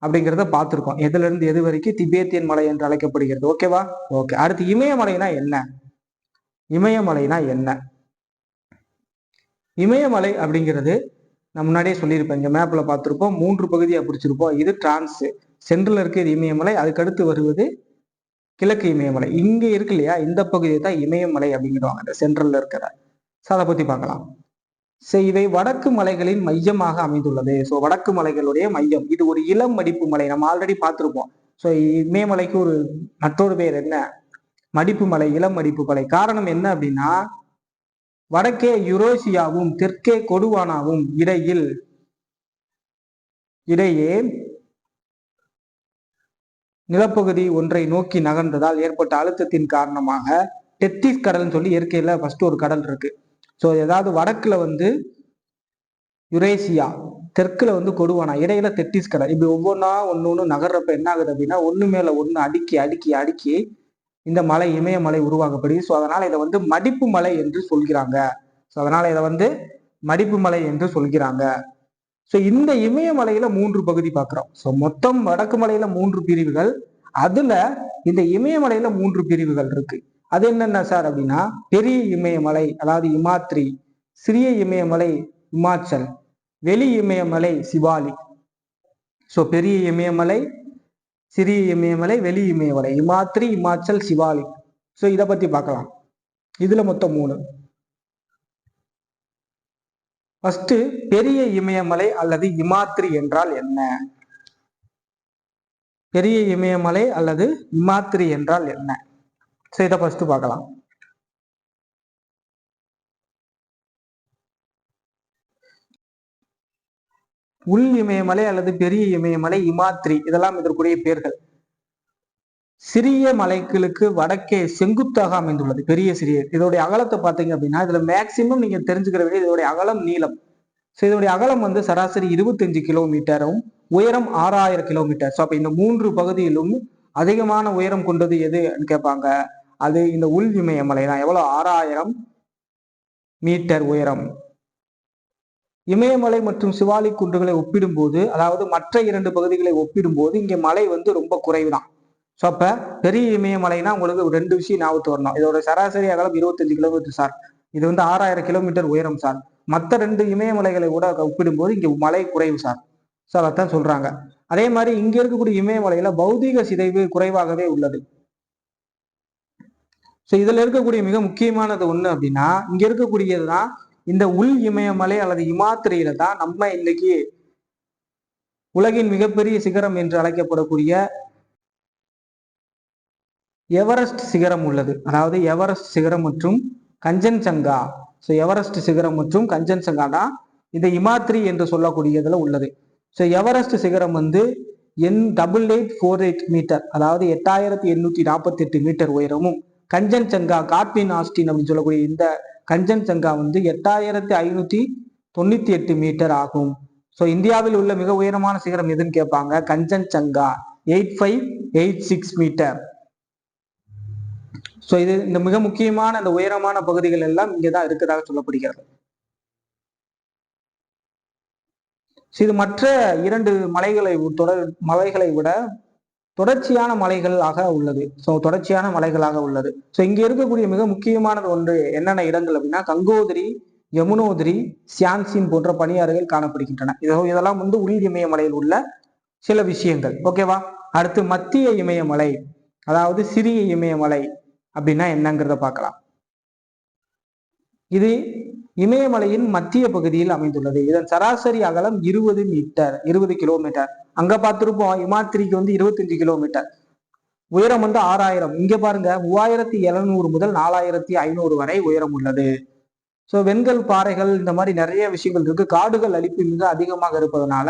அப்படிங்கிறத பார்த்துருக்கோம். எதுல இருந்து எது வரைக்கும் திபேத்தியன் மலை என்று அழைக்கப்படுகிறது. ஓகேவா? ஓகே. அடுத்து இமயமலைனா என்ன? இமயமலைனா என்ன? இமயமலை அப்படிங்கிறது நான் முன்னாடியே சொல்லியிருப்பேன். இங்க மேப்ல பார்த்துருப்போம். 3 பகுதியா பிடிச்சிருப்போம். இது டிரான்ஸ் சென்ட்ரல் இருக்கிறது இமயமலை, அதுக்கடுத்து வருவது கிழக்கு இமயமலை. இங்க இருக்கு இல்லையா, இந்த பகுதியை தான் இமயமலை அப்படிங்கிறவாங்க, இந்த சென்ட்ரல்ல இருக்கிற. அதை பத்தி பார்க்கலாம். இவை வடக்கு மலைகளின் மையமாக அமைந்துள்ளது. வடக்கு மலைகளுடைய மையம். இது ஒரு இளம் மடிப்பு மலை, நம்ம ஆல்ரெடி பார்த்திருப்போம். இமயமலைக்கு ஒரு மற்றொரு பேர் என்ன? மடிப்பு மலை, இளம் மடிப்பு மலை. காரணம் என்ன அப்படின்னா, வடக்கே யுரேசியாவும் தெற்கே கொடுவானாவும் இடையே நிலப்பகுதி ஒன்றை நோக்கி நகர்ந்ததால் ஏற்பட்ட அழுத்தத்தின் காரணமாக டெத்திஸ் கடல்னு சொல்லி இயற்கையில ஃபர்ஸ்ட் ஒரு கடல் இருக்கு. ஏதாவது வடக்குல யுரேசியா, தெற்குல கொடுவானா, இடையில தெட்டிஸ் கடல். இப்படி ஒவ்வொன்றா ஒன்னு நகர்றப்ப என்ன ஆகுது அப்படின்னா, ஒண்ணு மேல ஒண்ணு அடுக்கி அடுக்கி அடுக்கி இந்த மலை இமயமலை உருவாக்கப்படுது. அதனால இதை மடிப்பு மலை என்று சொல்கிறாங்க. அதனால இதை மடிப்பு மலை என்று சொல்கிறாங்க. இந்த இமயமலையில 3 பகுதி பார்க்கிறோம். மொத்தம் வடக்கு மலையில 3 பிரிவுகள், அதுல இந்த இமயமலையில 3 பிரிவுகள் இருக்கு. அது என்னென்ன சார் அப்படின்னா, பெரிய இமயமலை அதாவது இமாத்ரி, சிறிய இமயமலை இமாச்சல், வெளி இமயமலை சிவாலிக். பெரிய இமயமலை, சிறிய இமயமலை, வெளி இமயமலை, இமாத்ரி, இமாச்சல், சிவாலிக். இதை பத்தி பார்க்கலாம். இதுல மொத்தம் 3. ஃபர்ஸ்ட் பெரிய இமயமலை அல்லது இமாத்ரி என்றால் என்ன? பெரிய இமயமலை அல்லது இமாத்ரி என்றால் என்ன? இதை ஃபர்ஸ்ட் பார்க்கலாம். உள் இமயமலை அல்லது பெரிய இமயமலை, இமாத்ரி, இதெல்லாம் இதற்குரிய பேர்கள். சிறிய மலைகளுக்கு வடக்கே செங்குத்தாக அமைந்துள்ளது. பெரிய சிறிய இதோடைய அகலத்தை பார்த்தீங்க அப்படின்னா, இதுல மேக்சிமம் நீங்க தெரிஞ்சுக்கிற வேண்டிய இதோடைய அகலம், நீளம். இதோடைய அகலம் சராசரி 25 கிலோமீட்டரும், உயரம் 6000 கிலோமீட்டர். அப்ப இந்த 3 பகுதியிலும் அதிகமான உயரம் கொண்டது எதுன்னு கேட்பாங்க. அது இந்த உள் இமயமலை தான். எவ்வளவு? 6000 மீட்டர் உயரம். இமயமலை மற்றும் சிவாலிக் குன்றுகளை ஒப்பிடும்போது, அதாவது மற்ற 2 பகுதிகளை ஒப்பிடும்போது இங்க மலை ரொம்ப குறைவுதான். அப்ப பெரிய இமயமலைனா உங்களுக்கு 2 விஷயம் ஞாபகத்து வரணும். இதோட சராசரி அகலம் 25 கிலோமீட்டர் சார். இது 6000 கிலோமீட்டர் உயரம் சார். மற்ற 2 இமயமலைகளை கூட ஒப்பிடும்போது இங்க மலை குறைவு சார். அதைத்தான் சொல்றாங்க. அதே மாதிரி இங்க இருக்கக்கூடிய இமயமலையில பௌதீக சிதைவு குறைவாகவே உள்ளது. இதுல இருக்கக்கூடிய மிக முக்கியமானது ஒண்ணு அப்படின்னா, இங்க இருக்கக்கூடியதுதான் இந்த உள் இமயமலை அல்லது இமாத்திரையில தான் நம்ம இன்னைக்கு உலகின் மிகப்பெரிய சிகரம் என்று அழைக்கப்படக்கூடிய எவரெஸ்ட் சிகரம் உள்ளது. அதாவது எவரெஸ்ட் சிகரம் மற்றும் கஞ்சன்சங்கா. எவரெஸ்ட் சிகரம் மற்றும் கஞ்சன்சங்கா தான் இந்த இமாத்ரி என்று சொல்லக்கூடியதுல உள்ளது. எவரெஸ்ட் சிகரம் N8848 மீட்டர், அதாவது 8848 மீட்டர் உயரமும், கஞ்சன்சங்கா காட்வின் ஆஸ்டின் அப்படின்னு சொல்லக்கூடிய இந்த கஞ்சன்சங்கா 8598 மீட்டர் ஆகும். இந்தியாவில் உள்ள மிக உயரமான சிகரம் எதுன்னு கேட்பாங்க. கஞ்சன்சங்கா 8586 மீட்டர். இது இந்த மிக முக்கியமான இந்த உயரமான பகுதிகள் எல்லாம் இங்கதான் இருக்கிறதாக சொல்லப்படுகிறது. இது மற்ற 2 மலைகளை விட தொடர்ச்சியான மலைகளாக உள்ளது. தொடர்ச்சியான மலைகளாக உள்ளது. இங்க இருக்கக்கூடிய மிக முக்கியமானது ஒன்று என்னென்ன இடங்கள் அப்படின்னா, கங்கோதிரி, யமுனோதிரி, சியான்சின் போன்ற பனியாறுகள் காணப்படுகின்றன. இதெல்லாம் உள் இமயமலையில் உள்ள சில விஷயங்கள். ஓகேவா? அடுத்து மத்திய இமயமலை, அதாவது சிறிய இமயமலை அப்படின்னா என்னங்கிறத பார்க்கலாம். இது இமயமலையின் மத்திய பகுதியில் அமைந்துள்ளது. இதன் சராசரி அகலம் 20 கிலோமீட்டர். அங்க பார்த்திருப்போம் இமாத்திரிக்கு 25 கிலோமீட்டர். உயரம் 6000. இங்க பாருங்க 3700 முதல் 4500 வரை உயரம் உள்ளது. வெண்கல் பாறைகள், இந்த மாதிரி நிறைய விஷயங்கள் இருக்கு. காடுகள் அழிப்பு மிக அதிகமாக இருப்பதனால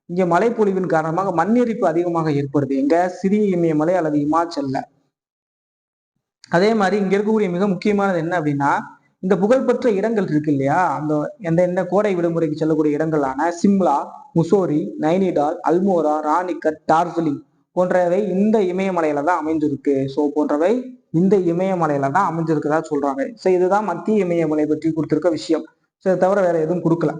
இங்க மழைப்பொழிவின் காரணமாக மண்ணெரிப்பு அதிகமாக ஏற்படுது. எங்க சிறிய இமயமலை அல்லது இமாச்சல்ல. அதே மாதிரி இங்க இருக்கக்கூடிய மிக முக்கியமானது என்ன அப்படின்னா, இந்த புகழ்பெற்ற இடங்கள் இருக்கு இல்லையா, அந்த கோடை விடுமுறைக்கு செல்லக்கூடிய இடங்களான சிம்லா, முசோரி, நைனிடால், அல்மோரா, ராணிகட், டார்ஜிலிங் போன்றவை இந்த இமயமலையில தான் அமைஞ்சிருக்கு. போன்றவை இந்த இமயமலையில தான் அமைஞ்சிருக்கிறதா சொல்றாங்க. இதுதான் மத்திய இமயமலை பற்றி கொடுத்திருக்க விஷயம். இதை தவிர வேற எதுவும் கொடுக்கல.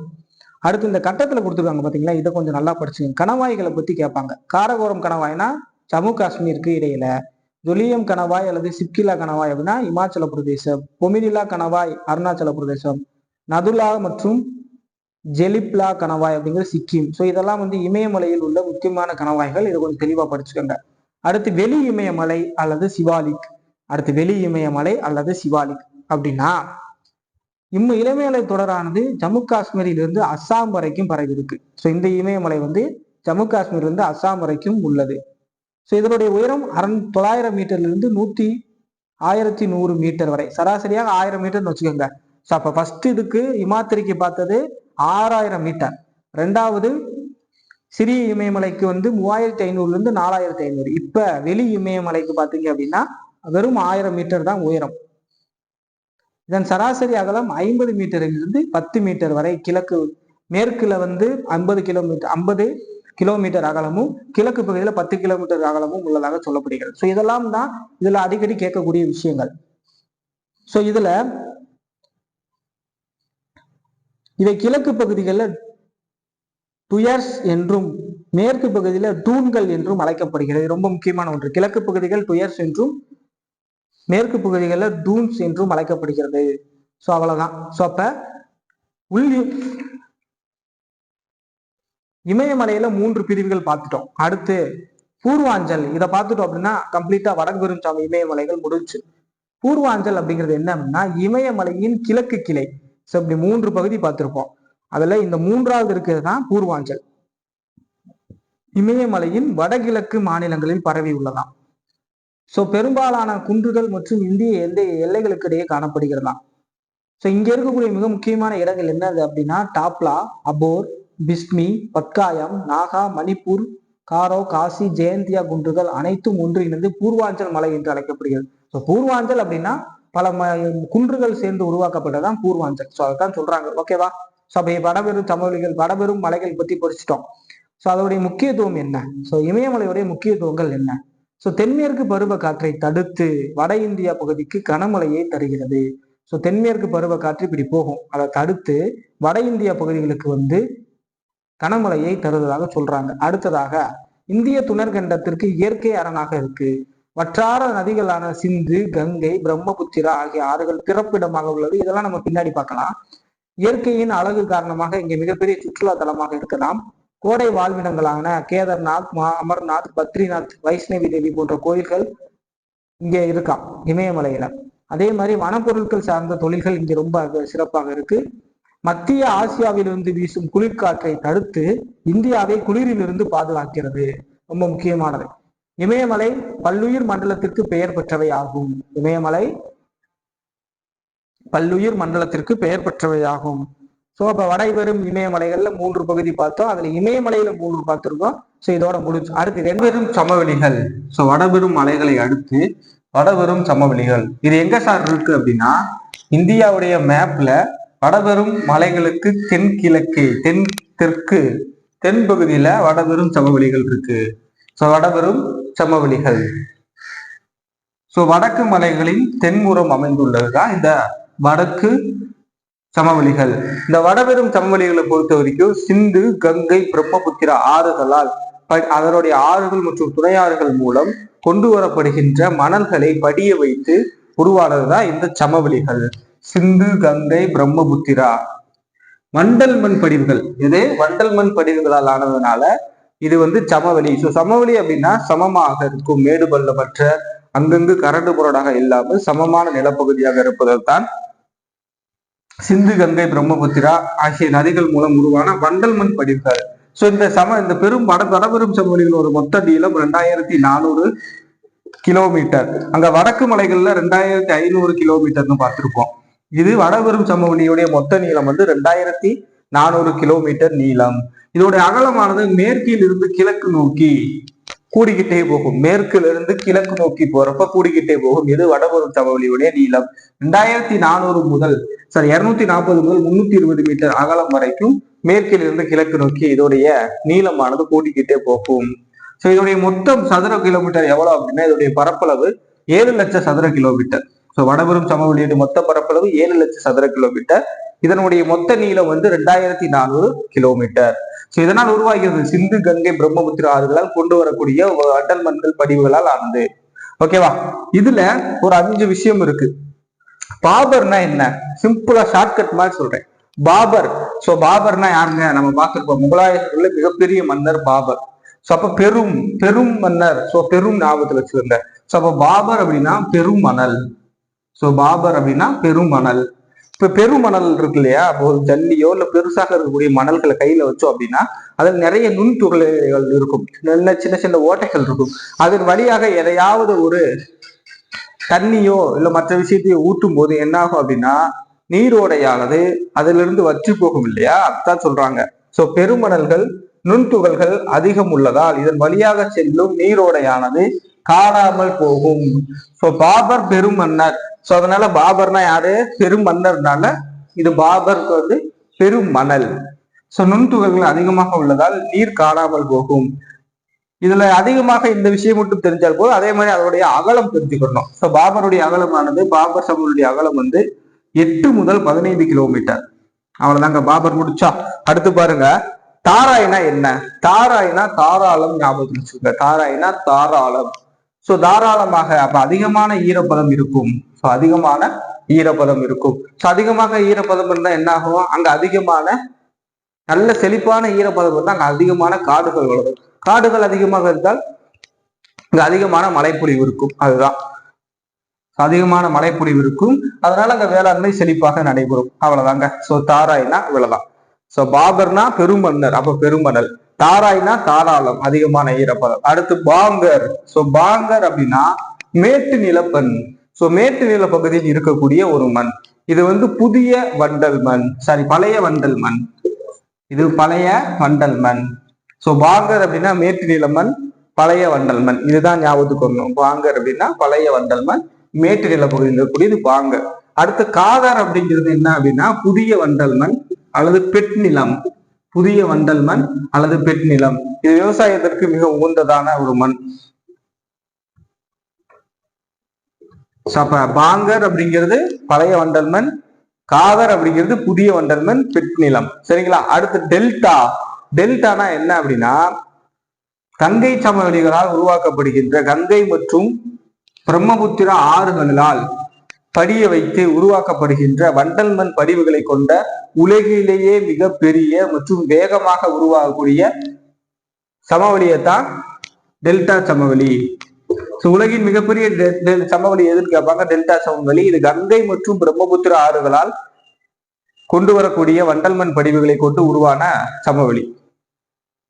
அடுத்து இந்த கட்டத்துல கொடுத்துருக்காங்க பாத்தீங்களா, இதை கொஞ்சம் நல்லா படிச்சுங்க. கணவாய்களை பத்தி கேட்பாங்க. காரகோரம் கணவாய்னா ஜம்மு காஷ்மீருக்கு இடையில, ஜொலியம் கணவாய் அல்லது சிப்கிலா கணவாய் அப்படின்னா இமாச்சல பிரதேசம், பொமிடிலா கணவாய் அருணாச்சல பிரதேசம், நதுலா மற்றும் ஜெலிப்லா கணவாய் அப்படிங்கிறது சிக்கிம். ஸோ இதெல்லாம் இமயமலையில் உள்ள முக்கியமான கணவாய்கள். இதை கொஞ்சம் தெளிவா படிச்சுக்கோங்க. அடுத்து வெளி இமயமலை அல்லது சிவாலிக். அடுத்து வெளி இமயமலை அல்லது சிவாலிக் அப்படின்னா இமயமலை தொடரானது ஜம்மு காஷ்மீரிலிருந்து அஸ்ஸாம் வரைக்கும் பரவி இருக்கு. ஸோ இந்த இமயமலை ஜம்மு காஷ்மீர்ல அஸ்ஸாம் வரைக்கும் உள்ளது. ஸோ இதனுடைய உயரம் 900 மீட்டர்ல இருந்து 1100 மீட்டர் வரை, சராசரியாக 1000 மீட்டர்னு வச்சுக்கோங்க. ஸோ அப்ப ஃபர்ஸ்ட் இதுக்கு இமாத்திரிக்கு பார்த்தது 6000 மீட்டர், ரெண்டாவது சிறிய இமயமலைக்கு 3500 இருந்து 4500. இப்ப வெளி இமயமலைக்கு பாத்தீங்க அப்படின்னா வெறும் 1000 மீட்டர் தான் உயரம். இதன் சராசரி அகலம் 50 மீட்டரில் இருந்து 10 மீட்டர் வரை, கிழக்கு மேற்குல 50 கிலோமீட்டர் அகலமும் கிழக்கு பகுதியில 10 கிலோமீட்டர் அகலமும் உள்ளதாக சொல்லப்படுகிறது. ஸோ இதெல்லாம் தான் இதுல அடிக்கடி கேட்கக்கூடிய விஷயங்கள். ஸோ இதுல இதை கிழக்கு பகுதிகளில் டுயர்ஸ் என்றும் மேற்கு பகுதியில டூன்கள் என்றும் அழைக்கப்படுகிறது. ரொம்ப முக்கியமான ஒன்று. கிழக்கு பகுதிகள் டுயர்ஸ் என்றும் மேற்கு பகுதிகளில் டூன்ஸ் என்றும் அழைக்கப்படுகிறது. ஸோ அவ்வளவுதான். ஸோ அப்ப இமயமலையில 3 பிரிவுகள் பார்த்துட்டோம். அடுத்து பூர்வாஞ்சல், இதை பார்த்துட்டோம் அப்படின்னா கம்ப்ளீட்டா வடக்கு பெரும் இமயமலைகள் முடிஞ்சு. பூர்வாஞ்சல் அப்படிங்கிறது என்ன அப்படின்னா இமயமலையின் கிழக்கு கிளை. ஸோ இப்படி 3 பகுதி பார்த்திருப்போம். அதுல இந்த 3வது இருக்கிறது தான் பூர்வாஞ்சல். இமயமலையின் வடகிழக்கு மாநிலங்களில் பரவி உள்ளதாம். ஸோ பெரும்பாலான குன்றுகள் மற்றும் இந்திய எல்லைகளுக்கு இடையே காணப்படுகிறதாம். ஸோ இங்க இருக்கக்கூடிய மிக முக்கியமான இடங்கள் என்னது அப்படின்னா டாப்லா, அபோர், பிஸ்மி, பட்காயம், நாகா, மணிப்பூர், காரோ, காசி, ஜெயந்தியா குன்றுகள் அனைத்தும் ஒன்றிணைந்து பூர்வாஞ்சல் மலை என்று அழைக்கப்படுகிறது. ஸோ பூர்வாஞ்சல் அப்படின்னா பல குன்றுகள் சேர்ந்து உருவாக்கப்பட்டதான் பூர்வாஞ்சல். ஸோ அதைத்தான் சொல்றாங்க. ஓகேவா? ஸோ அப்ப வடபெரும் சமவெளிகள், வடபெரும் மலைகள் பத்தி படிச்சுட்டோம். ஸோ அதோடைய முக்கியத்துவம் என்ன? ஸோ இமயமலையுடைய முக்கியத்துவங்கள் என்ன? ஸோ தென்மேற்கு பருவ காற்றை தடுத்து வட இந்தியா பகுதிக்கு கனமழையை தருகிறது. ஸோ தென்மேற்கு பருவ காற்று இப்படி போகும், அதை தடுத்து வட இந்தியா பகுதிகளுக்கு கனமழையை தருவதாக சொல்றாங்க. அடுத்ததாக இந்திய துணர்கண்டத்திற்கு இயற்கை அரணாக இருக்கு. வற்றார நதிகளான சிந்து, கங்கை, பிரம்மபுத்திரா ஆகிய ஆறுகள் பிறப்பிடமாக உள்ளது. இதெல்லாம் நம்ம பின்னாடி பார்க்கலாம். இயற்கையின் அழகு காரணமாக இங்க மிகப்பெரிய சுற்றுலா தலமாக இருக்கலாம். கோடை வாழ்விடங்களான கேதார்நாத், அமர்நாத், பத்ரிநாத், வைஷ்ணவி தேவி போன்ற கோயில்கள் இங்கே இருக்காம் இமயமலையில. அதே மாதிரி வனப்பொருட்கள் சார்ந்த தொழில்கள் இங்க ரொம்ப சிறப்பாக இருக்கு. மத்திய ஆசியாவிலிருந்து வீசும் குளிர்காற்றை தடுத்து இந்தியாவை குளிரிலிருந்து பாதுகாக்கிறது. ரொம்ப முக்கியமானது. இமயமலை பல்லுயிர் மண்டலத்திற்கு பெயர் பெற்றவை ஆகும். இமயமலை பல்லுயிர் மண்டலத்திற்கு பெயர் பெற்றவை ஆகும். ஸோ அப்ப வடபெரும் இமயமலைகள்ல 3 பகுதி பார்த்தோம். அதுல இமயமலையில 3 பார்த்திருக்கோம். ஸோ இதோட முடிச்சு. அடுத்து வடபெரும் சமவெளிகள். ஸோ வடபெரும் மலைகளை அடுத்து வடபெரும் சமவெளிகள். இது எங்க சார் இருக்கு அப்படின்னா இந்தியாவுடைய மேப்ல வடபெரும் மலைகளுக்கு தென்கிழக்கு, தெற்கு, தென் பகுதியில வடபெரும் சமவெளிகள் இருக்கு. ஸோ வடபெரும் சமவெளிகள். ஸோ வடக்கு மலைகளின் தென்முறம் அமைந்துள்ளதுதான் இந்த வடக்கு சமவெளிகள். இந்த வடபெரும் சமவெளிகளை பொறுத்த வரைக்கும் சிந்து, கங்கை, பிரம்மபுத்திரா ஆறுகளால் அதனுடைய ஆறுகள் மற்றும் துணையாறுகள் மூலம் கொண்டு வரப்படுகின்ற மணல்களை படிய வைத்து உருவானதுதான் இந்த சமவெளிகள். சிந்து, கங்கை, பிரம்மபுத்திரா. வண்டல் மண் படிவுகள், இது வண்டல் மண் படிவுகளால் ஆனதுனால இது சமவெளி. ஸோ சமவெளி அப்படின்னா சமமாக இருக்கும், மேடு பள்ளமற்ற, அங்கங்கு கரடு புரடாக இல்லாமல் சமமான நிலப்பகுதியாக இருப்பதால் தான் சிந்து, கங்கை, பிரம்மபுத்திரா ஆகிய நதிகள் மூலம் உருவான வண்டல் மண் படிவுகள். ஸோ இந்த பெரும் வடபெரும் சமவெளிகளோட மொத்த நீளம் 2400 கிலோமீட்டர். அங்க வடக்கு மலைகள்ல 2500 கிலோமீட்டர்னு பார்த்திருப்போம். இது வடபெரும் சமவெளியுடைய மொத்த நீளம் 2400 கிலோமீட்டர் நீளம். இதோடைய அகலமானது மேற்கில் இருந்து கிழக்கு நோக்கி கூடிக்கிட்டே போகும். மேற்குல இருந்து கிழக்கு நோக்கி போறப்ப கூடிக்கிட்டே போகும். இது வடபெரும் சமவெளியுடைய நீளம். 2400 முதல் 240 முதல் 320 மீட்டர் அகலம் வரைக்கும் மேற்கில் இருந்து கிழக்கு நோக்கி இதோடைய நீளமானது கூடிக்கிட்டே போகும். ஸோ இதோடைய மொத்தம் சதுர கிலோமீட்டர் எவ்வளவு அப்படின்னா இதோடைய பரப்பளவு 7 லட்சம் சதுர கிலோமீட்டர். ஸோ வடபெரும் சமவெளியுடைய மொத்த பரப்பளவு 7 லட்சம் சதுர கிலோமீட்டர். இதனுடைய மொத்த நீளம் வந்து 2400 கிலோமீட்டர். இதனால் உருவாகிறது சிந்து, கங்கை, பிரம்மபுத்திரா ஆறுகளால் கொண்டு வரக்கூடிய வண்டல் மண்கள் படிவுகளால் ஆனது. ஓகேவா? இதுல ஒரு 5 விஷயம் இருக்கு. பாபர்னா என்ன? சிம்பிளா ஷார்ட்கட் மாதிரி சொல்றேன். பாபர். சோ பாபர்னா யாருங்க? நம்ம பார்த்திருப்போம், முகலாயர்கள்ல மிகப்பெரிய மன்னர் பாபர். சோ அப்ப பெரும் மன்னர். சோ பெரும் ஞாபகத்துல வச்சுக்கோங்க. சோ அப்ப பாபர் அப்படின்னா பெரும் மணல். சோ பாபர் அப்படின்னா பெரும் மணல். இப்ப பெருமணல் இருக்கு இல்லையா, அப்போ ஜல்லியோ இல்ல பெருசாக இருக்கக்கூடிய மணல்களை கையில வச்சோம் அப்படின்னா அதில் நிறைய நுண்துளைகள் இருக்கும், நல்ல சின்ன சின்ன ஓட்டைகள் இருக்கும். அதன் வழியாக எதையாவது ஒரு தண்ணியோ இல்ல மற்ற விஷயத்தையோ ஊட்டும் போது என்ன ஆகும் அப்படின்னா நீரோடையானது அதிலிருந்து வற்றி போகும் இல்லையா, அதுதான் சொல்றாங்க. சோ பெருமணல்கள் நுண்துகள்கள் அதிகம் உள்ளதால் இதன் வழியாக செல்லும் நீரோடையானது காணாமல் போகும். சோ பாபர் பெரும் மன்னர். சோ அதனால பாபர்னா யாரு? பெரும் மன்னர்னால இது பாபருக்கு வந்து பெரும் மணல். சோ நுண்துகள்கள் அதிகமாக உள்ளதால் நீர் காணாமல் போகும். இதுல அதிகமாக இந்த விஷயம் மட்டும் தெரிஞ்சால் போது, அதே மாதிரி அதனுடைய அகலம் தெரிஞ்சுக்கணும். சோ பாபருடைய அகலமானது, பாபர் சமூகனுடைய அகலம் வந்து 8 முதல் 15 கிலோமீட்டர். அவ்வளவுதாங்க, பாபர் முடிச்சா. அடுத்து பாருங்க, தாராய்னா என்ன? தாராய்னா தாராளம். ஞாபகத்தில் வச்சுக்கோங்க, தாராய்னா தாராளம். சோ தாராளமாக, அப்ப அதிகமான ஈரப்பதம் இருக்கும். சோ அதிகமான ஈரப்பதம் இருக்கும். சோ அதிகமாக ஈரப்பதம் இருந்தா என்ன ஆகும்? அங்க அதிகமான நல்ல செழிப்பான ஈரப்பதம் இருந்தா அங்க அதிகமான காடுகள் வளரும். காடுகள் அதிகமாக இருந்தால் இங்க அதிகமான மழைப்பொழிவு இருக்கும். அதுதான், அதிகமான மழைப்பொழிவு இருக்கும். அதனால அங்க வேளாண்மை செழிப்பாக நடைபெறும். அவ்வளவுதாங்க. சோ தாராய்னா இவ்வளவுதான். சோ பாபர்னா பெருமன்னர், அப்ப பெருமணல். தாராய்னா தாராளம், அதிகமான ஈரப்பதம். அடுத்து பாங்கர். சோ பாங்கர் அப்படின்னா மேட்டு நிலப்பண். சோ மேட்டு நில பகுதியில் இருக்கக்கூடிய ஒரு மண். இது வந்து புதிய வண்டல் மண், பழைய வண்டல் மண். இது பழைய வண்டல் மண். சோ பாங்கர் அப்படின்னா மேட்டு நில மண், பழைய வண்டல் மண். இதுதான் ஞாபகத்துக்கு வரணும். பாங்கர் அப்படின்னா பழைய வண்டல் மண், மேட்டு நில பகுதியில் இருக்கக்கூடியது பாங்கர். அடுத்து காதர் அப்படிங்கிறது என்ன அப்படின்னா புதிய வண்டல் மண் அல்லது பெட் நிலம். புதிய வண்டல் மண் அல்லது பெட் நிலம். இது விவசாயத்திற்கு மிக உகந்ததான ஒரு மண். அப்ப பாங்கர் அப்படிங்கிறது பழைய வண்டல் மண், காதர் அப்படிங்கிறது புதிய வண்டல் மண், பெட் நிலம். சரிங்களா? அடுத்து டெல்டா. டெல்டானா என்ன அப்படின்னா கங்கை சமவெளிகளால் உருவாக்கப்படுகின்ற கங்கை மற்றும் பிரம்மபுத்திரா ஆறுகளால் படிய வைத்து உருவாக்கப்படுகின்ற வண்டல் மண் படிவுகளை கொண்ட உலகிலேயே மிக பெரிய மற்றும் வேகமாக உருவாகக்கூடிய சமவெளியைத்தான் டெல்டா சமவெளி. உலகின் மிகப்பெரிய சமவெளி எதுன்னு கேட்பாங்க, டெல்டா சமவெளி. இது கங்கை மற்றும் பிரம்மபுத்திரா ஆறுகளால் கொண்டு வரக்கூடிய வண்டல் மண் படிவுகளை கொண்டு உருவான சமவெளி.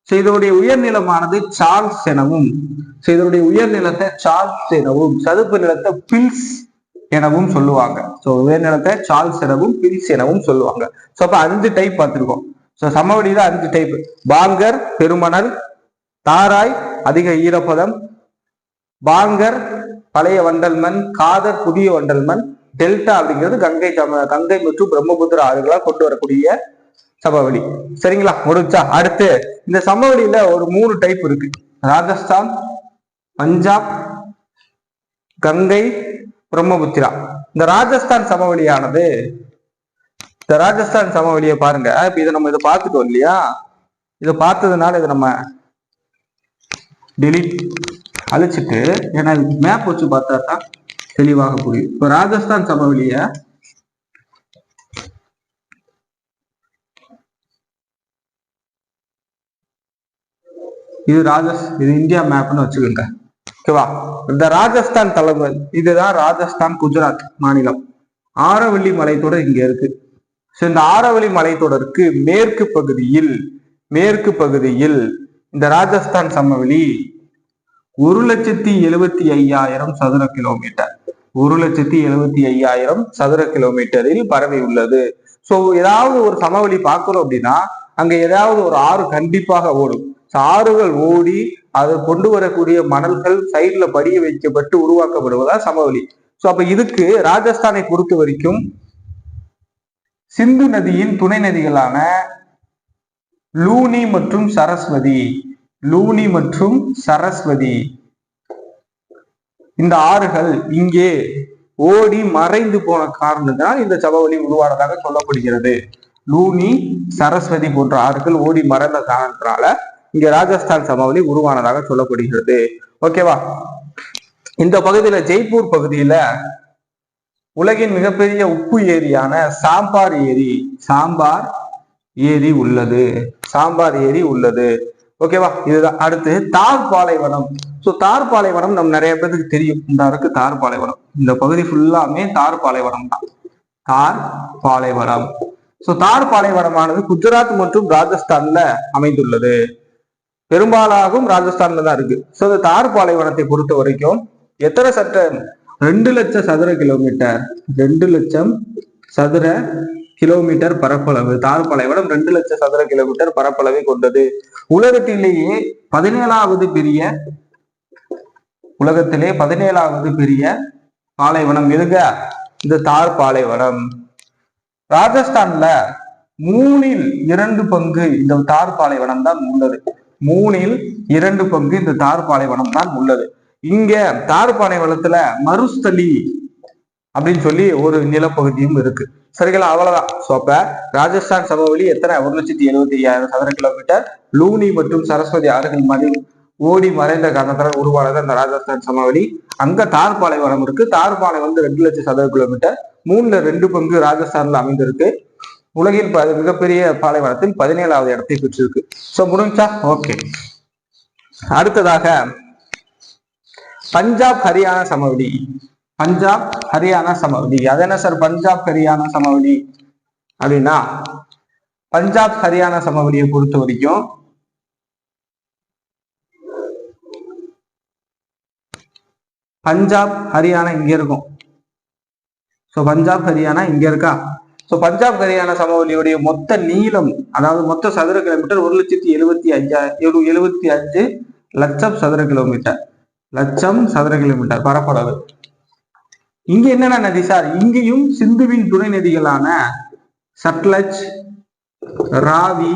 இதனுடைய உயர்நிலமானது சார்ல்ஸ் எனவும், இதனுடைய உயர்நிலத்தை சார்ல்ஸ் எனவும், சதுப்பு நிலத்தை பில்ஸ் எனவும் சொல்லுவாங்க. சோ உயர்நிலத்தை சார்ல்ஸ் எனவும் பில்ஸ் எனவும் சொல்லுவாங்க. சோ அப்ப 5 டைப் பார்த்திருக்கோம். சோ சமவெளியில 5 டைப். பாங்கர் பெருமணல், தாராய் அதிக ஈரப்பதம், பாங்கர் பழைய வண்டல் மண், காதர் புதிய வண்டல் மண், டெல்டா அப்படிங்கிறது கங்கை மற்றும் பிரம்மபுத்திரா ஆறுகளால் கொண்டு வரக்கூடிய சமவெளி. சரிங்களா? முடிச்சா. அடுத்து இந்த சமவெளியில ஒரு 3 டைப் இருக்கு. ராஜஸ்தான், பஞ்சாப், கங்கை, பிரம்மபுத்திரா. இந்த ராஜஸ்தான் சமவெளியானது, இந்த ராஜஸ்தான் சமவெளியை பாருங்க. இப்ப இதை நம்ம இதை பார்த்துட்டோம் இல்லையா? இதை பார்த்ததுனால இதை நம்ம டெலிட் அழிச்சிட்டு, ஏன்னா மேப் வச்சு பார்த்தா தான் தெளிவாக புரியும். இப்ப ராஜஸ்தான் சமவெளிய இது இந்தியா மேப்னு வச்சுக்கோங்க. ஓகேவா? இந்த ராஜஸ்தான் தலைமை, இதுதான் ராஜஸ்தான் குஜராத் மாநிலம். ஆரவல்லி மலைத்தொடர் இங்க இருக்கு. இந்த ஆரவல்லி மலைத்தொடருக்கு மேற்கு பகுதியில் இந்த ராஜஸ்தான் சமவெளி 1,75,000 சதுர கிலோமீட்டர், 1,75,000 சதுர கிலோமீட்டரில் பரவி உள்ளது. சோ ஏதாவது ஒரு சமவெளி பார்க்கிறோம் அப்படின்னா அங்க ஏதாவது ஒரு ஆறு கண்டிப்பாக ஓடும். ஆறுகள் ஓடி அதை கொண்டு வரக்கூடிய மணல்கள் சைட்ல படிய வைக்கப்பட்டு உருவாக்கப்படுவதா சமவெளி. சோ அப்ப இதுக்கு ராஜஸ்தானை பொறுத்த வரைக்கும் சிந்து நதியின் துணை நதிகளான லூனி மற்றும் சரஸ்வதி இந்த ஆறுகள் இங்கே ஓடி மறைந்து போன காரணத்தினால் இந்த சமவெளி உருவானதாக சொல்லப்படுகிறது. லூனி, சரஸ்வதி போன்ற ஆறுகள் ஓடி மறைந்த காரணத்தினால இங்க ராஜஸ்தான் சமவெளி உருவானதாக சொல்லப்படுகிறது. ஓகேவா? இந்த பகுதியில ஜெய்ப்பூர் பகுதியில உலகின் மிகப்பெரிய உப்பு ஏரியான சாம்பார் ஏரி உள்ளது. ஓகேவா? இதுதான். அடுத்து தார் பாலைவனம். தார் பாலைவனம் நம்ம நிறைய பேருக்கு தெரியும். இந்த தார் பாலைவனம், இந்த பகுதி ஃபுல்லாமே தார் பாலைவனம் தான். தார் பாலைவனமானது குஜராத் மற்றும் ராஜஸ்தான்ல அமைந்துள்ளது. பெரும்பாலாகவும் ராஜஸ்தான்ல தான் இருக்கு. இந்த தார் பாலைவனத்தை பொறுத்த வரைக்கும் எத்தனை 2 லட்சம் சதுர கிலோமீட்டர் 2 லட்சம் சதுர கிலோமீட்டர் பரப்பளவு. தார் பாலைவனம் 2 லட்சம் சதுர கிலோமீட்டர் பரப்பளவை கொண்டது. உலகத்திலே 17வது பெரிய பாலைவனம் எதுங்க? இந்த தார் பாலைவனம். ராஜஸ்தான்ல 2/3 பங்கு இந்த தார் பாலைவனம் தான் உள்ளது. 2/3 பங்கு இந்த தார் பாலைவனம் தான் உள்ளது. இங்க தார் பாலைவனத்துல மருஸ்தலி அப்படின்னு சொல்லி ஒரு நிலப்பகுதியும் இருக்கு. சரிங்களா? அவ்வளவுதான். அப்ப ராஜஸ்தான் சமவெளி எத்தனை? 1,75,000 சதுர கிலோமீட்டர். லூனி மற்றும் சரஸ்வதி ஆறுகள் மாதிரி ஓடி மறைந்த காரணத்தால் உருவானது அந்த ராஜஸ்தான் சமவெளி. அங்க தார் பாலைவனம் இருக்கு. தார் பாலைவனம் 2 லட்சம் சதுர கிலோமீட்டர். 3/2 பங்கு ராஜஸ்தான்ல அமைந்திருக்கு. உலகின் மிகப்பெரிய பாலைவனத்தில் 17வது இடத்தை பெற்றிருக்கு. முடிஞ்சா? ஓகே. அடுத்ததாக பஞ்சாப் ஹரியானா சமவெளி. அது என்ன சார் பஞ்சாப் ஹரியானா சமவெளி அப்படின்னா, பஞ்சாப் ஹரியானா சமவெளியை பொறுத்த வரைக்கும் பஞ்சாப் ஹரியானா இங்க இருக்கும். பஞ்சாப் ஹரியானா இங்க இருக்கா? பஞ்சாப் ஹரியானா சமவெளியுடைய மொத்த நீளம், அதாவது மொத்த சதுர கிலோமீட்டர் 1,75,000 லட்சம் சதுர கிலோமீட்டர் பரப்பளவு. இங்க என்னென்ன நதி சார்? இங்கேயும் சிந்துவின் துணை நதிகளான சட்லஜ், ராவி,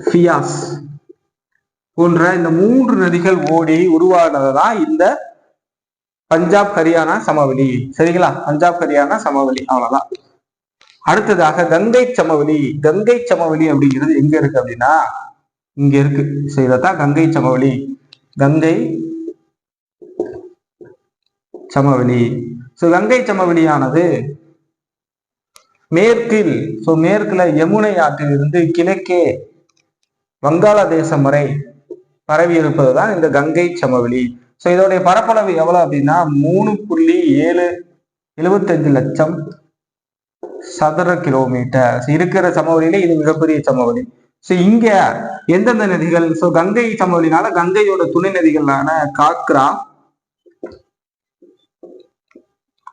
பியாஸ் போன்ற இந்த 3 நதிகள் ஓடி உருவானதுதான் இந்த பஞ்சாப் ஹரியானா சமவெளி. சரிங்களா? பஞ்சாப் ஹரியானா சமவெளி. அவ்வளவுதான். அடுத்ததாக கங்கை சமவெளி அப்படிங்கிறது எங்க இருக்கு அப்படின்னா இங்க இருக்கு. இதைத்தான் கங்கை சமவெளி. கங்கை சமவெளியானது மேற்குல யமுனை ஆற்றில் இருந்து கிழக்கே வங்காளதேசம் வரை பரவி இருப்பதுதான் இந்த கங்கை சமவெளி. இதோடைய பரப்பளவு எவ்வளவு அப்படின்னா 3.75 லட்சம் சதுர கிலோமீட்டர் இருக்கிற சமவெளியில இது மிகப்பெரிய சமவெளி. இங்க எந்தெந்த நதிகள்? கங்கை சமவெளினால கங்கையோட துணை நதிகளான காக்ரா,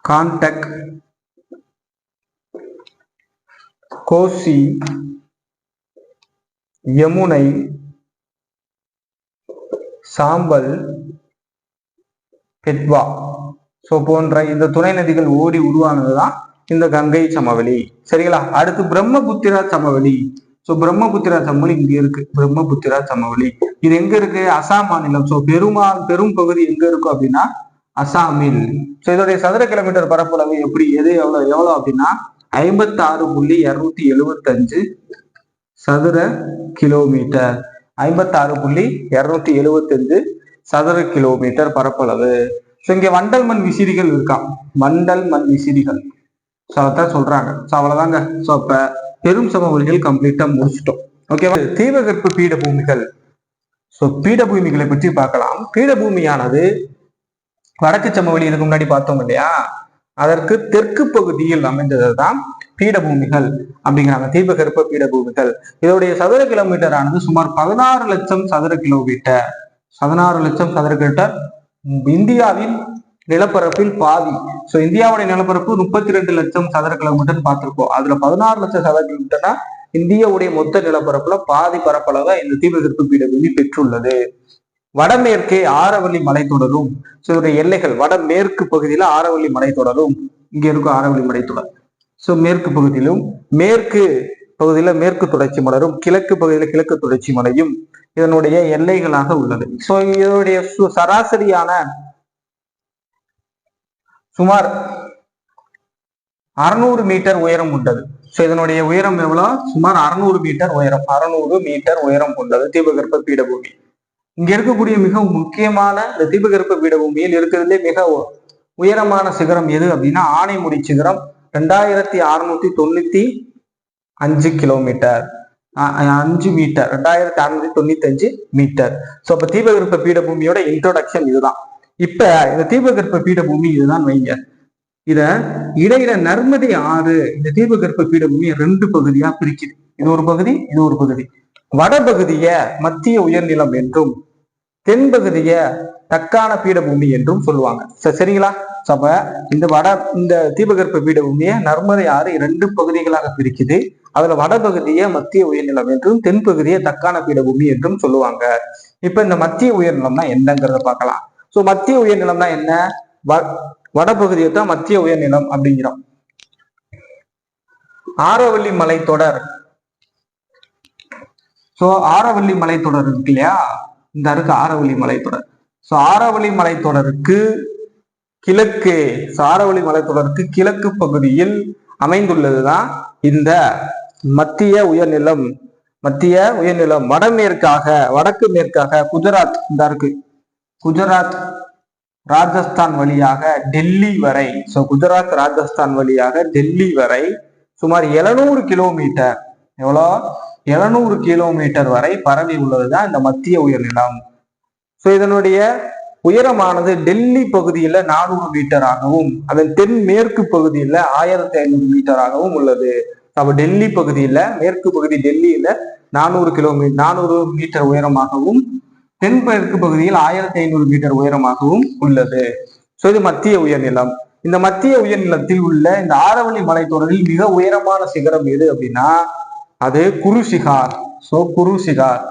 கான்டக், கோசி, யமுனை, சாம்பல், பெட்வா போன்ற இந்த துணை நதிகள் ஓடி உருவானதுதான் இந்த கங்கை சமவெளி. சரிங்களா? அடுத்து பிரம்மபுத்திரா சமவெளி. பிரம்மபுத்திரா சமவெளி இங்க இருக்கு. பிரம்மபுத்திரா சமவெளி இது எங்க இருக்கு? அசாம் மாநிலம். பெரும் பகுதி எங்க இருக்கும் அப்படின்னா அசாமில். இதோடைய சதுர கிலோமீட்டர் பரப்பளவு எவ்வளவு அப்படின்னா 56.275 சதுர கிலோமீட்டர். 56.275 சதுர கிலோமீட்டர் பரப்பளவு. இங்க வண்டல் மண் விசிறிகள் இருக்கான். அதான் சொல்றாங்க. அவ்வளவுதாங்க. அப்ப பெரும் சமவெளிகள் கம்ப்ளீட்டா முடிச்சிட்டோம். ஓகேவா? தீபகற்ப பீடபூமிகள். பீடபூமிகளை பற்றி பார்க்கலாம். பீடபூமியானது வடக்கு சமவெளி இதுக்கு முன்னாடி பார்த்தோம் இல்லையா, அதற்கு தெற்கு பகுதியில் அமைந்ததுதான் பீடபூமிகள் அப்படிங்கிறாங்க. தீபகற்ப பீடபூமிகள். இதோடைய சதுர கிலோமீட்டர் ஆனது சுமார் 16 லட்சம் சதுர கிலோமீட்டர். இந்தியாவின் நிலப்பரப்பில் பாதி. இந்தியாவுடைய நிலப்பரப்பு 32 லட்சம் சதுர கிலோமீட்டர் பார்த்திருக்கோம். அதுல 16 லட்சம் சதுர கிலோமீட்டர்னா இந்தியாவுடைய மொத்த நிலப்பரப்புல பாதி பரப்பளவை இந்த தீபகற்ப பீடபூமி பெற்றுள்ளது. வடமேற்கே ஆரவல்லி மலைத்தொடரும். இதோடைய எல்லைகள் வடமேற்கு பகுதியில ஆரவல்லி மலைத்தொடரும் இங்க இருக்கும். ஆரவல்லி மலைத்தொடர் மேற்கு பகுதியிலும், மேற்கு பகுதியில மேற்கு தொடர்ச்சி மலரும், கிழக்கு பகுதியில கிழக்கு தொடர்ச்சி மலையும் இதனுடைய எல்லைகளாக உள்ளது. இதனுடைய சுமார் 600 மீட்டர் உயரம் கொண்டது. ஸோ இதனுடைய உயரம் எவ்வளவு? சுமார் 600 மீட்டர் உயரம். 600 மீட்டர் உயரம் கொண்டது தீபகற்ப பீடபூமி. இங்க இருக்கக்கூடிய மிக முக்கியமான இந்த தீபகற்ப பீடபூமியில் இருக்கிறதுலே மிக உயரமான சிகரம் எது அப்படின்னா ஆனைமுடி சிகரம். 2695 கிலோமீட்டர், 5 மீட்டர், 2695 மீட்டர். ஸோ அப்ப தீபகற்ப பீடபூமியோட இன்ட்ரோடக்ஷன் இதுதான். இப்ப இந்த தீபகற்ப பீடபூமி இதுதான் வைங்க. இத இடையில நர்மதை ஆறு இந்த தீபகற்ப பீடபூமியை 2 பகுதியா பிரிக்குது. இது ஒரு பகுதி, இது ஒரு பகுதி. வடபகுதிய மத்திய உயர்நிலம் என்றும் தென்பகுதிய தக்கான பீடபூமி என்றும் சொல்லுவாங்க. சரிங்களா? அப்ப இந்த தீபகற்ப பீடபூமியை நர்மதை ஆறு 2 பகுதிகளாக பிரிக்குது. அதுல வடபகுதிய மத்திய உயர்நிலம் என்றும் தென்பகுதிய தக்கான பீடபூமி என்றும் சொல்லுவாங்க. இப்ப இந்த மத்திய உயர்நிலம்னா என்னங்கிறத பார்க்கலாம். சோ மத்திய உயர்நிலம்னா என்ன? வடபகுதியை தான் மத்திய உயர்நிலம் அப்படிங்கிறோம். ஆரவல்லி மலைத்தொடர். சோ ஆரவல்லி மலைத்தொடர் இருக்கு இல்லையா, இந்த இருக்கு ஆரவல்லி மலைத்தொடர். சோ ஆரவல்லி மலைத்தொடருக்கு கிழக்கு, ஆரவல்லி மலைத்தொடருக்கு கிழக்கு பகுதியில் அமைந்துள்ளதுதான் இந்த மத்திய உயர்நிலம். மத்திய உயர்நிலம் வடமேற்காக, வடக்கு மேற்காக குஜராத் இந்த இருக்கு, குஜராத் ராஜஸ்தான் வழியாக டெல்லி வரை, சோ குஜராத் ராஜஸ்தான் வழியாக டெல்லி வரை சுமார் 700 கிலோமீட்டர், எவ்வளோ 700 கிலோமீட்டர் வரை பரவி உள்ளதுதான் இந்த மத்திய உயர்நிலம். சோ இதனுடைய உயரமானது டெல்லி பகுதியில 400 மீட்டராகவும் அதன் தென்மேற்கு பகுதியில 1500 மீட்டராகவும் உள்ளது. அப்ப டெல்லி பகுதியில, மேற்கு பகுதி டெல்லியில 400 மீட்டர் உயரமாகவும் தென்மேற்கு பகுதியில் 1500 மீட்டர் உயரமாகவும் உள்ளது. சோ இது மத்திய உயர்நிலம். இந்த மத்திய உயர்நிலத்தில் உள்ள இந்த ஆரவல்லி மலைத்தொடரில் மிக உயரமான சிகரம் எது அப்படின்னா அது குருசிகார். சோ குருசிகார்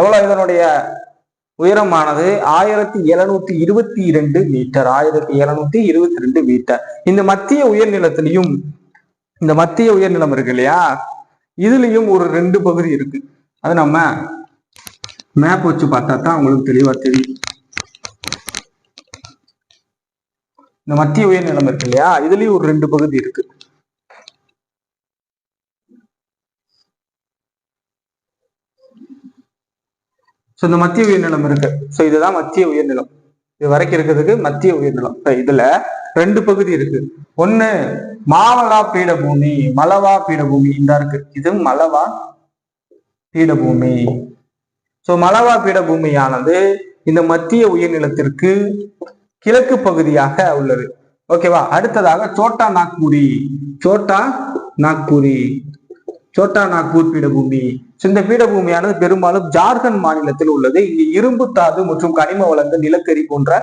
எவ்வளவு? இதனுடைய உயரமானது 1722 மீட்டர், 1722 மீட்டர். இந்த மத்திய உயர்நிலத்திலையும், இந்த மத்திய உயர்நிலம் இருக்கு இல்லையா, இதுலயும் ஒரு 2 பகுதி இருக்கு. அது நம்ம மேப் வச்சு பார்த்தா தான் உங்களுக்கு தெளிவா தெரியும். இந்த மத்திய உயர்நிலம் இருக்கு இல்லையா, இதுலயும் ஒரு 2 பகுதி இருக்கு. சோ இந்த மத்திய உயர்நிலம் இருக்கு. சோ இதுதான் மத்திய உயர்நிலம். இது வரைக்கும் இருக்கிறதுக்கு மத்திய உயர்நிலம். இதுல 2 பகுதி இருக்கு. ஒண்ணு மாவலா பீடபூமி, மலவா பீடபூமி இந்த இருக்கு. இது மலவா பீடபூமி. சோ மலவா பீடபூமியானது இந்த மத்திய உயர்நிலத்திற்கு கிழக்கு பகுதியாக உள்ளது. ஓகேவா? அடுத்ததாக சோட்டா நாக்பூரி, சோட்டா நாக்பூரி, சோட்டா நாக்பூர் பீடபூமி. இந்த பீடபூமியானது பெரும்பாலும் ஜார்க்கண்ட் மாநிலத்தில் உள்ளது. இங்கு இரும்பு தாது மற்றும் கனிம வளங்கள், நிலக்கரி போன்ற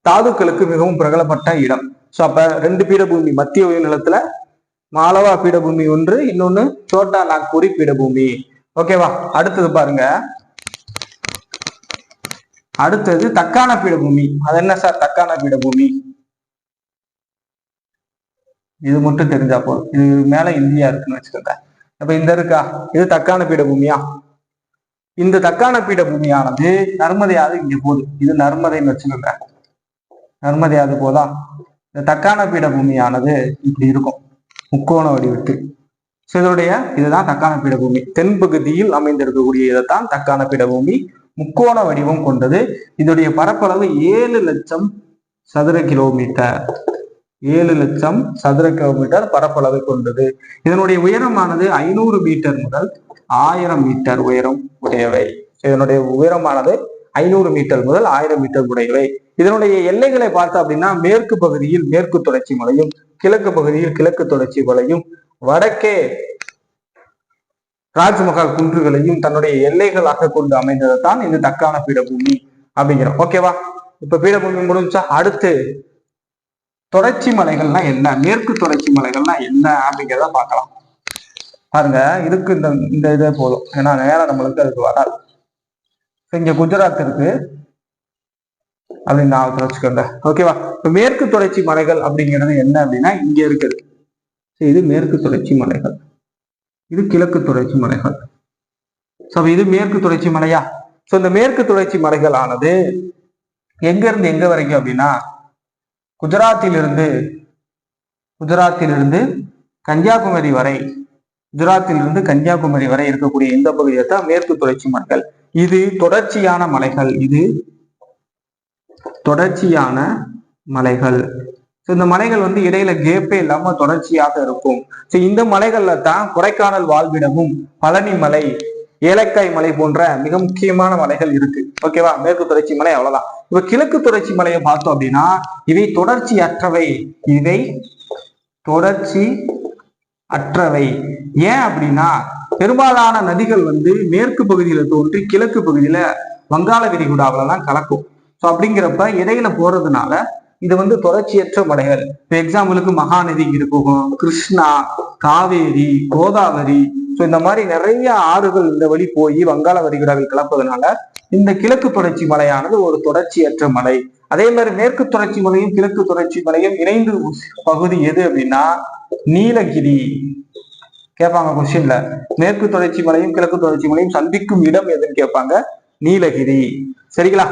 தாதுக்களுக்கு மிகவும் பிரபலப்பட்ட இடம். சோ அப்ப 2 பீடபூமி மத்திய உயர்நிலத்துல மாலவா பீடபூமி ஒன்று, இன்னொன்னு சோட்டா நாக்பூரி பீடபூமி. ஓகேவா? அடுத்தது பாருங்க, அடுத்தது தக்கான பீடபூமி. அது என்ன சார் தக்கான பீடபூமி? இது மட்டும் தெரிஞ்சா போதும். இது மேல இந்தியா இருக்குன்னு வச்சுக்கோங்க. அப்ப இந்த இருக்கா, இது தக்கான பீடபூமியா? இந்த தக்கான பீடபூமியானது நர்மதையாது இங்க போகுது. இது நர்மதைன்னு வச்சுக்கோங்க, நர்மதையாது போதா. இந்த தக்கான பீடபூமியானது இப்படி இருக்கும், முக்கோண வடிவத்தில். இதனுடைய இதுதான் தக்கான பீடபூமி. தென்பகுதியில் அமைந்திருக்கக்கூடிய இதைத்தான் தக்கான பீடபூமி. முக்கோண வடிவம் கொண்டது. இதனுடைய பரப்பளவு 7 லட்சம் சதுர கிலோமீட்டர், 7 லட்சம் சதுர கிலோமீட்டர் பரப்பளவை கொண்டது. இதனுடைய உயரமானது 500 மீட்டர் முதல் 1000 மீட்டர் உயரம் உடையவை. இதனுடைய உயரமானது 500 மீட்டர் முதல் 1000 மீட்டர் உடையவை. இதனுடைய எல்லைகளை பார்த்தா அப்படின்னா மேற்கு பகுதியில் மேற்கு தொடர்ச்சி மலையும், கிழக்கு பகுதியில் கிழக்கு தொடர்ச்சி மலையும், வடக்கே ராஜ்மஹால் குன்றுகளையும் தன்னுடைய எல்லைகளாக கொண்டு அமைந்ததுதான் இந்த தக்கான பீடபூமி அப்படிங்கிறோம். ஓகேவா? இப்ப பீடபூமி முடிஞ்சா அடுத்து தொடர்ச்சி மலைகள்னா என்ன, மேற்கு தொடர்ச்சி மலைகள்னா என்ன அப்படிங்கிறத பார்க்கலாம். பாருங்க, இதுக்கு இந்த இதே போதும், ஏன்னா நேரம் நம்மளுக்கு அதுக்கு வராது. இங்க குஜராத் இருக்கு அப்படின்னு ஞாபகத்துல வச்சுக்கோங்க. ஓகேவா? இப்ப மேற்கு தொடர்ச்சி மலைகள் அப்படிங்கிறது என்ன அப்படின்னா இங்க இருக்குது. இது மேற்கு தொடர்ச்சி மலைகள், இது கிழக்கு தொடர்ச்சி மலைகள். சோ இது மேற்கு தொடர்ச்சி மலையா? சோ இந்த மேற்கு தொடர்ச்சி மலைகள் ஆனது எங்க இருந்து எங்க வரைக்கும் அப்படின்னா குஜராத்திலிருந்து கன்னியாகுமரி வரை குஜராத்திலிருந்து கன்னியாகுமரி வரை இருக்கக்கூடிய இந்த பகுதியை தான் மேற்கு தொடர்ச்சி மலைகள். இது தொடர்ச்சியான மலைகள். இந்த மலைகள் வந்து இடையில கேப்பே இல்லாம தொடர்ச்சியாக இருக்கும். இந்த மலைகள்ல தான் கொடைக்கானல் வாழ்விடமும், பழனி மலை, ஏலக்காய் மலை போன்ற மிக முக்கியமான மலைகள் இருக்கு. ஓகேவா? மேற்கு தொடர்ச்சி மலை அவ்வளவுதான். இப்ப கிழக்கு தொடர்ச்சி மலையை பார்த்தோம் அப்படின்னா இவை தொடர்ச்சி அற்றவை. ஏன் அப்படின்னா பெரும்பாலான நதிகள் வந்து மேற்கு பகுதியில தோன்றி கிழக்கு பகுதியில வங்காள விரிகுடாவில தான் கலக்கும். ஸோ அப்படிங்கிறப்ப இடையில போறதுனால இது வந்து தொடர்ச்சியற்ற மலைகள். இப்போ எக்ஸாம்பிளுக்கு மகாநதி இங்கிட்டு போகும், கிருஷ்ணா, காவேரி, கோதாவரி, ஸோ இந்த மாதிரி நிறைய ஆறுகள் இந்த வழி போய் வங்காள விரிகுடாவில் கலப்பதனால இந்த கிழக்கு தொடர்ச்சி மலையானது ஒரு தொடர்ச்சியற்ற மலை. அதே மாதிரி மேற்கு தொடர்ச்சி மலையும் கிழக்கு தொடர்ச்சி மலையும் இணைந்து பகுதி எது அப்படின்னா நீலகிரி. கேட்பாங்க கொஸ்டின்ல, மேற்கு தொடர்ச்சி மலையும் கிழக்கு தொடர்ச்சி மலையும் சந்திக்கும் இடம் எதுன்னு கேட்பாங்க, நீலகிரி. சரிங்களா?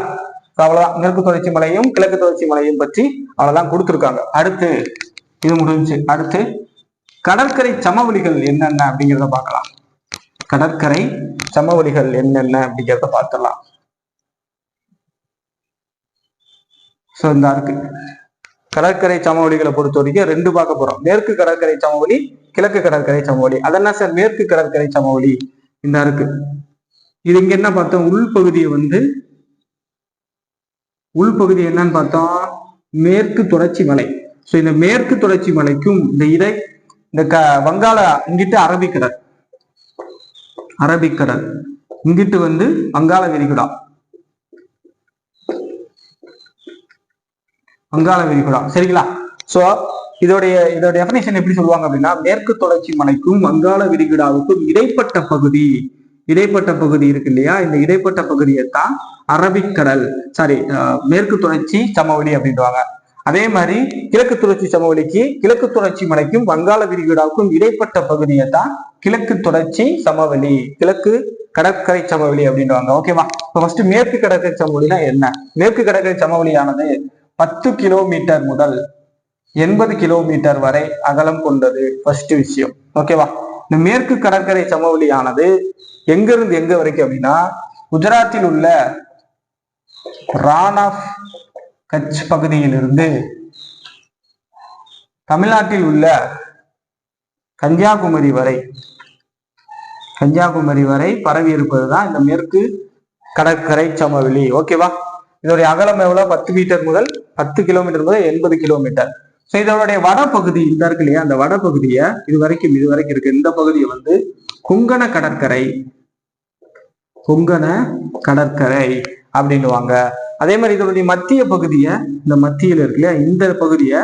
அவ்வளவுதான். மேற்கு தொடர்ச்சி மலையும் கிழக்கு தொடர்ச்சி மலையும் பற்றி அவ்வளவுதான் கொடுத்துருக்காங்க. அடுத்து இது முடிஞ்சு. அடுத்து கடற்கரை சமவெளிகள் என்னென்ன அப்படிங்கிறத பார்க்கலாம். கடற்கரை சமவெளிகள் என்னென்ன அப்படிங்கிறத பார்த்துடலாம். சோ இந்த இருக்கு கடற்கரை சமவெளிகளை பொறுத்த வரைக்கும் ரெண்டு பார்க்க போறோம். மேற்கு கடற்கரை சமவெளி, கிழக்கு கடற்கரை சமவெளி. அதெல்லாம் சார் மேற்கு கடற்கரை சமவெளி இந்த இருக்கு. இது இங்க என்ன பார்த்தோம், உள்பகுதி என்னன்னு பார்த்தோம், மேற்கு தொடர்ச்சி மலை. ஸோ இந்த மேற்கு தொடர்ச்சி மலைக்கும் இந்த வங்காள இங்கிட்டு அரபிக்கடல் இங்கிட்டு வந்து வங்காள விரிகுடா. சரிங்களா? சோ இதோடைய டெஃபினேஷன் எப்படி சொல்லுவாங்க அப்படின்னா, மேற்கு தொடர்ச்சி மலைக்கும் வங்காள விரிகுடாவுக்கும் இடைப்பட்ட பகுதி இருக்கு இல்லையா, இந்த இடைப்பட்ட பகுதியைத்தான் அரபிக்கடல் மேற்கு தொடர்ச்சி சமவெளி அப்படின்வாங்க. அதே மாதிரி கிழக்கு தொடர்ச்சி சமவெளிக்கு கிழக்கு தொடர்ச்சி மலைக்கும் வங்காள விரிகுடாவுக்கும் இடைப்பட்ட பகுதியை தான் கிழக்கு தொடர்ச்சி சமவெளி, கிழக்கு கடற்கரை சமவெளி அப்படின்வாங்க. ஓகேவா? இப்போ ஃபர்ஸ்ட் மேற்கு கடற்கரை சமவெளினா என்ன? மேற்கு கடற்கரை சமவெளியானது 10 கிலோமீட்டர் முதல் 80 கிலோமீட்டர் வரை அகலம் கொண்டது. ஃபர்ஸ்ட் விஷயம். ஓகேவா? இந்த மேற்கு கடற்கரை சமவெளியானது எங்க இருந்து எங்க வரைக்கும் அப்படின்னா, குஜராத்தில் உள்ள ரான் ஆஃப் கட்ச் பகுதியிலிருந்து தமிழ்நாட்டில் உள்ள கன்னியாகுமரி வரை பரவி இருப்பதுதான் இந்த மேற்கு கடற்கரை சமவெளி. ஓகேவா? இதோடைய அகலம் எவ்வளவு? 10 கிலோமீட்டர் முதல் 80 கிலோமீட்டர். ஸோ இதனுடைய வடபகுதி இந்த இருக்கு இல்லையா, அந்த வடபகுதியை இது வரைக்கும் இருக்கு இந்த பகுதியை வந்து கொங்கண கடற்கரை அப்படின்னுவாங்க. அதே மாதிரி இதனுடைய மத்திய பகுதியை, இந்த மத்தியில் இருக்கு இல்லையா இந்த பகுதியை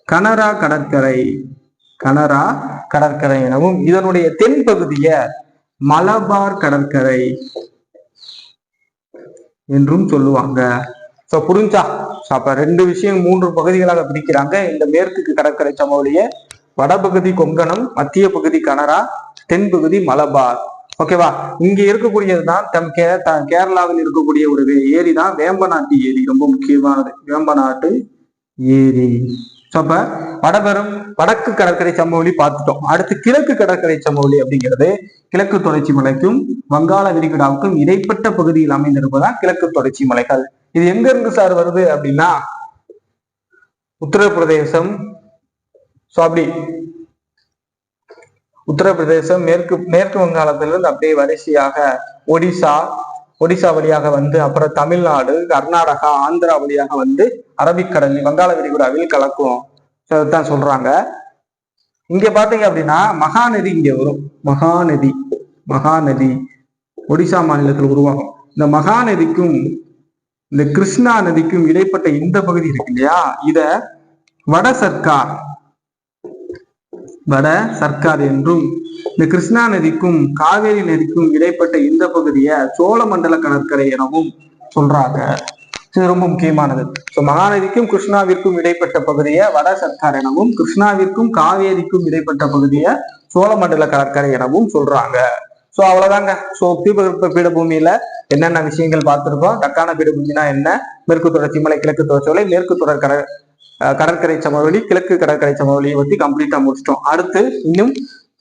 கனரா கடற்கரை எனவும், இதனுடைய தென் பகுதியை மலபார் கடற்கரை என்றும் சொல்லுவாங்க. சோ புரிஞ்சா? அப்ப 2 விஷயம் 3 பகுதிகளாக பிரிக்கிறாங்க இந்த மேற்கு கடற்கரை சமவெளியை. வடபகுதி கொங்கணம், மத்திய பகுதி கனரா, தென் பகுதி மலபார். ஓகேவா? இங்க இருக்கக்கூடியதுதான் கேரளாவில் இருக்கக்கூடிய ஒரு ஏரி தான் வேம்பநாட்டு ஏரி. ரொம்ப முக்கியமானது வேம்பநாட்டு ஏரி. அப்ப வடக்கு கடற்கரை சமவெளி பார்த்துட்டோம். அடுத்து கிழக்கு கடற்கரை சமவெளி அப்படிங்கிறது கிழக்கு தொடர்ச்சி மலைக்கும் வங்காள விரிகுடாவுக்கும் இடைப்பட்ட பகுதியில் அமைந்திருப்பதுதான் கிழக்கு தொடர்ச்சி மலைகள். இது எங்க இருந்து சார் வருது அப்படின்னா உத்தரப்பிரதேசம். அப்படி உத்தரப்பிரதேசம், மேற்கு வங்காளத்திலிருந்து அப்படியே வரிசையாக ஒடிசா வழியாக வந்து அப்புறம் தமிழ்நாடு, கர்நாடகா, ஆந்திரா வழியாக வந்து அரபிக்கடல் வங்காள விரிகுடாவில் கலக்கும். தான் சொல்றாங்க. இங்க பாத்தீங்க அப்படின்னா மகாநதி இங்க வரும். மகாநதி ஒடிசா மாநிலத்தில் உருவாகும். இந்த மகாநதிக்கும் இந்த கிருஷ்ணா நதிக்கும் இடைப்பட்ட இந்த பகுதி இருக்கு இல்லையா, இத வட சர்க்கார் என்றும், இந்த கிருஷ்ணா நதிக்கும் காவேரி நதிக்கும் இடைப்பட்ட இந்த பகுதியை சோழமண்டல கடற்கரை எனவும் சொல்றாங்க. இது ரொம்ப முக்கியமானது. மகாநதிக்கும் கிருஷ்ணாவிற்கும் இடைப்பட்ட பகுதியை வட சர்க்கார் எனவும், கிருஷ்ணாவிற்கும் காவேரிக்கும் இடைப்பட்ட பகுதியை சோழமண்டல கடற்கரை எனவும் சொல்றாங்க. ஸோ அவ்வளவுதாங்க. ஸோ தீபகற்ப பீடபூமியில என்னென்ன விஷயங்கள் பார்த்திருக்கோம், தக்கான பீடபூமினா என்ன, மேற்கு தொடர்ச்சி மலை, கிழக்கு தொடர்ச்சி மலை, மேற்கு தொடர் கடற்கரை சமவெளி, கிழக்கு கடற்கரை சமவெளியை பத்தி கம்ப்ளீட்டா முடிச்சிட்டோம். அடுத்து இன்னும்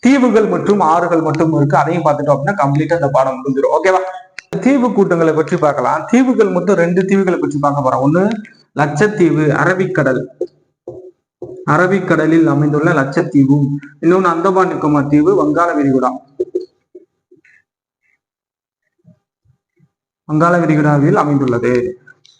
தீவுகள் மற்றும் ஆறுகள் மட்டும் இருக்கு, அதையும் பார்த்துட்டோம் அப்படின்னா கம்ப்ளீட்டா இந்த பாடம் முடிஞ்சிடும். ஓகேவா? தீவு கூட்டங்களை பற்றி பார்க்கலாம். தீவுகள் மொத்தம் 2 தீவுகளை பற்றி பார்க்க போறோம். ஒண்ணு லட்சத்தீவு, அரபிக்கடல், அரபிக்கடலில் அமைந்துள்ள லட்சத்தீவும், இன்னொன்னு அந்தமான் நிக்கோபார் தீவு, வங்காள விரிகுடா, வங்காள விரிகுடாவில் அமைந்துள்ளது.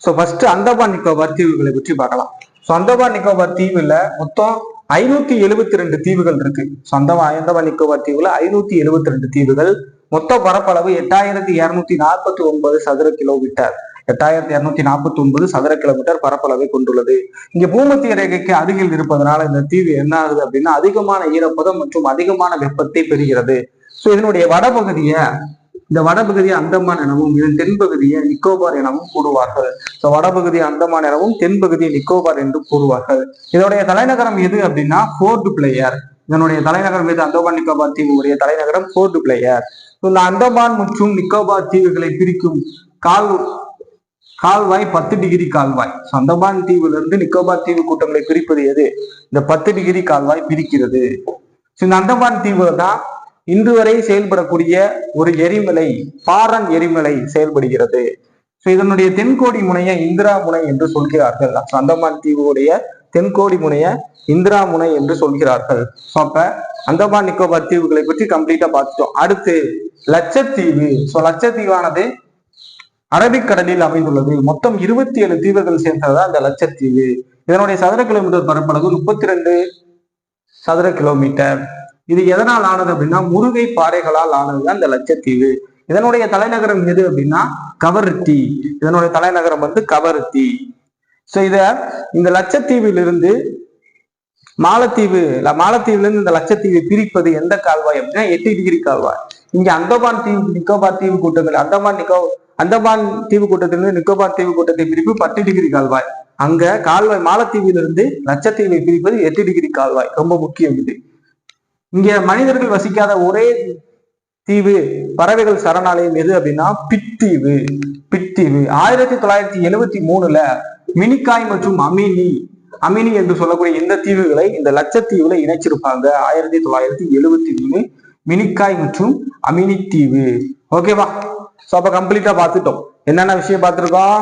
ஸோ ஃபர்ஸ்ட் அந்தமான் நிக்கோபார் தீவுகளை பற்றி பார்க்கலாம். ஸோ அந்தமான் நிக்கோபார் தீவுல மொத்தம் 572 தீவுகள் இருக்கு. ஸோ அந்தமான் நிக்கோபார் தீவுல 572 தீவுகள், மொத்த பரப்பளவு 8249 சதுர கிலோமீட்டர், 8249 சதுர கிலோமீட்டர் பரப்பளவை கொண்டுள்ளது. இங்க பூமத்திய ரேகைக்கு அருகில் இருப்பதனால இந்த தீவு என்ன ஆகுது அப்படின்னா அதிகமான ஈரப்பதம் மற்றும் அதிகமான வெப்பத்தை பெறுகிறது. ஸோ இதனுடைய வடபகுதியை, இந்த வடபகுதியை அந்தமான் எனவும் இதன் தென்பகுதியை நிக்கோபார் எனவும் கூறுவார்கள். ஸோ வடபகுதி அந்தமான் எனவும் தென்பகுதியை நிக்கோபார் என்று கூறுவார்கள். இதனுடைய தலைநகரம் எது அப்படின்னா போர்ட் பிளேயர். இதனுடைய தலைநகரம் எது? அந்தமான் நிக்கோபார் தீவுடைய தலைநகரம் போர்ட் பிளேயர். இந்த அந்தமான் மற்றும் நிக்கோபார் தீவுகளை பிரிக்கும் கால்வாய் 10 டிகிரி கால்வாய். அந்தமான் தீவுல இருந்து நிக்கோபார் தீவு கூட்டங்களை பிரிப்பது எது? இந்த 10 டிகிரி கால்வாய் பிரிக்கிறது. இந்த அந்தமான் தீவுல தான் இன்று வரை செயல்படக்கூடிய ஒரு எரிமலை, பாரன் எரிமலை செயல்படுகிறது. இதனுடைய தென்கோடி முனைய இந்திரா முனை என்று சொல்கிறார்கள். அந்தமான் தீவுடைய தென்கோடி முனைய இந்திரா முனை என்று சொல்கிறார்கள். அப்ப அந்தமான் நிக்கோபார் தீவுகளை பற்றி கம்ப்ளீட்டா பார்த்துட்டோம். அடுத்து லட்சத்தீவு. லட்சத்தீவானது அரபிக்கடலில் அமைந்துள்ளது. மொத்தம் 27 தீவுகள் சேர்ந்ததா இந்த லட்சத்தீவு. இதனுடைய சதுர கிலோமீட்டர் பரப்பளவு 32 சதுர கிலோமீட்டர். இது எதனால் ஆனது அப்படின்னா முருகை பாறைகளால் ஆனதுதான் இந்த லட்சத்தீவு. இதனுடைய தலைநகரம் எது அப்படின்னா கவரத்தி. இதனுடைய தலைநகரம் கவரத்தி. இந்த லட்சத்தீவிலிருந்து மாலத்தீவிலிருந்து இந்த லட்சத்தீவை பிரிப்பது எந்த கால்வாய் அப்படின்னா 8 டிகிரி கால்வாய். இங்க அந்தமான் தீவு நிக்கோபார் தீவு கூட்டங்கள், அந்தமான் தீவு கூட்டத்திலிருந்து நிக்கோபார் தீவு கூட்டத்தை பிரிப்பு 10 டிகிரி கால்வாய். அங்க கால்வாய் மாலத்தீவிலிருந்து லட்சத்தீவை பிரிப்பது 8 டிகிரி கால்வாய். ரொம்ப முக்கியம் இது. இங்க மனிதர்கள் வசிக்காத ஒரே தீவு, பறவைகள் சரணாலயம் எது அப்படின்னா பித்தீவு. 1973ல மினிக்காய் மற்றும் அமினி என்று சொல்லக்கூடிய இந்த தீவுகளை இந்த லட்சத்தீவுல இணைச்சிருப்பாங்க. 1973 மினிக்காய் மற்றும் அமினி தீவு. ஓகேவா? அப்ப கம்ப்ளீட்டா பார்த்துட்டோம். என்னென்ன விஷயம் பார்த்திருக்கோம்?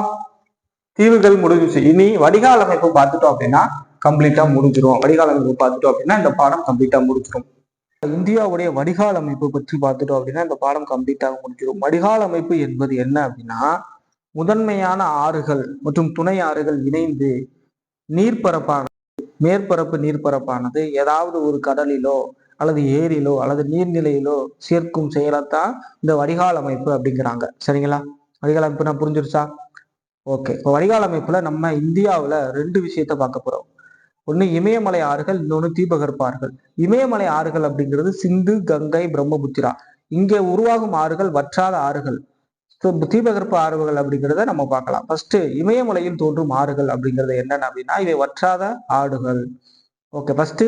தீவுகள் முடிஞ்சிச்சு. இனி வடிகால் அமைப்பு பார்த்துட்டோம் அப்படின்னா கம்ப்ளீட்டா முடிஞ்சிடும். வடிகால் அமைப்பு பார்த்துட்டோம் அப்படின்னா இந்த பாடம் கம்ப்ளீட்டா முடிச்சிடும். இந்தியாவுடைய வடிகால் அமைப்பு பற்றி பார்த்துட்டோம் அப்படின்னா இந்த பாடம் கம்ப்ளீட்டாக முடிஞ்சிடும். வடிகால் அமைப்பு என்பது என்ன அப்படின்னா முதன்மையான ஆறுகள் மற்றும் துணை ஆறுகள் இணைந்து மேற்பரப்பு நீர்ப்பரப்பானது ஏதாவது ஒரு கடலிலோ அல்லது ஏரியிலோ அல்லது நீர்நிலையிலோ சேர்க்கும் செயலைத்தான் இந்த வடிகால் அமைப்பு அப்படிங்கிறாங்க. சரிங்களா? வடிகால் அமைப்பு நான் புரிஞ்சிருச்சா? ஓகே. இப்போ வடிகால் அமைப்புல நம்ம இந்தியாவுல 2 விஷயத்த பார்க்க போறோம். ஒண்ணு இமயமலை ஆறுகள், இன்னொன்னு தீபகற்ப ஆறுகள். இமயமலை ஆறுகள் அப்படிங்கிறது சிந்து, கங்கை, பிரம்மபுத்திரா. இங்க உருவாகும் ஆறுகள் வற்றாத ஆறுகள். தீபகற்ப ஆறுகள் அப்படிங்கிறத நம்ம பார்க்கலாம். ஃபர்ஸ்ட் இமயமலையில் தோன்றும் ஆறுகள் அப்படிங்கிறது என்னன்னு அப்படின்னா இவை வற்றாத ஆறுகள். ஓகே. ஃபர்ஸ்ட்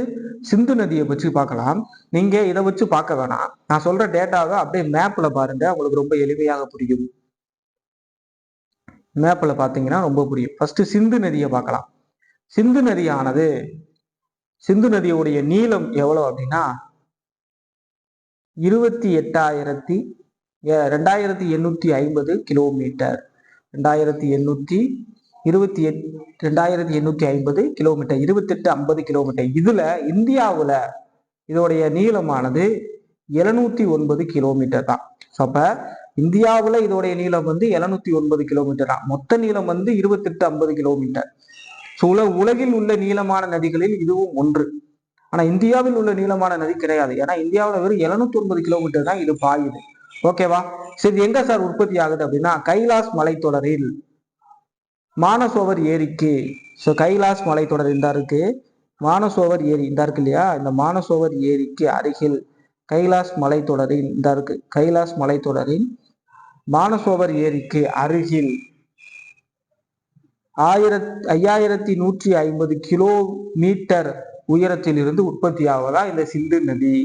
சிந்து நதியை பற்றி பார்க்கலாம். நீங்க இதை வச்சு பார்க்க வேணாம், நான் சொல்ற டேட்டாவை அப்படியே மேப்ல பாருங்க, உங்களுக்கு ரொம்ப எளிமையாக புரியும். மேப்ல பாத்தீங்கன்னா ரொம்ப புரியும். ஃபர்ஸ்ட் சிந்து நதியை பார்க்கலாம். சிந்து நதியுடைய நீளம் எவ்வளவு அப்படின்னா 2850 கிலோமீட்டர். 2850 kilometre, 2850 kilometre. இதுல இந்தியாவுல இதோடைய நீளமானது 709 கிலோமீட்டர் தான். அப்ப இந்தியாவுல இதோடைய நீளம் 709 கிலோமீட்டர் தான். மொத்த நீளம் 2850 கிலோமீட்டர். உலகில் உள்ள நீளமான நதிகளில் இதுவும் ஒன்று. ஆனா இந்தியாவில் உள்ள நீளமான நதி கிடையாது. ஏன்னா இந்தியாவில் வெறும் 709 கிலோமீட்டர் தான் இது பாயுது. ஓகேவா? சரி, எங்க சார் உற்பத்தி ஆகுது அப்படின்னா கைலாஸ் மலைத்தொடரில் மானசோவர் ஏரிக்கு. கைலாஸ் மலைத்தொடர் இந்த இருக்கு, மானசோவர் ஏரி இந்த இருக்கு இல்லையா? இந்த மானசோவர் ஏரிக்கு அருகில் கைலாஸ் மலைத்தொடரின் இந்த இருக்கு. கைலாஸ் மலைத்தொடரின் மானசோவர் ஏரிக்கு அருகில் 5150 கிலோமீட்டர் உயரத்தில் இருந்து உற்பத்தி ஆவதா இந்த சிந்து நதி.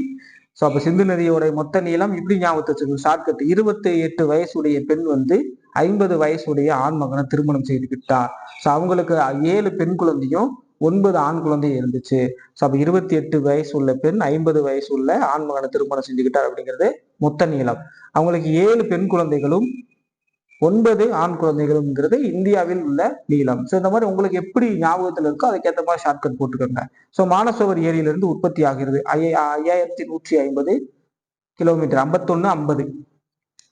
ஸோ அப்போ சிந்து நதியோட மொத்த நீளம் இப்படி ஞாபகத்தை வச்சுக்கணும். ஷார்ட்கட் 28 வயசுடைய பெண் வந்து 50 வயசுடைய ஆண் மகனை திருமணம் செய்துக்கிட்டா. ஸோ அவங்களுக்கு 7 பெண் குழந்தையும் 9 ஆண் குழந்தையும் இருந்துச்சு. ஸோ அப்போ 28 வயசு உள்ள பெண் 50 வயசு உள்ள ஆண் மகனை திருமணம் செஞ்சுக்கிட்டார் அப்படிங்கிறது மொத்த நீளம். அவங்களுக்கு 7 பெண் குழந்தைகளும் 9 ஆண் குழந்தைகளுங்கிறது இந்தியாவில் உள்ள நீளம். ஸோ இந்த மாதிரி உங்களுக்கு எப்படி ஞாபகத்தில் இருக்கோ அதுக்கேற்ற மாதிரி ஷார்ட்கட் போட்டுக்கோங்க. ஸோ மானசோவர் ஏரியிலிருந்து உற்பத்தி ஆகிறது 5150 கிலோமீட்டர் 5150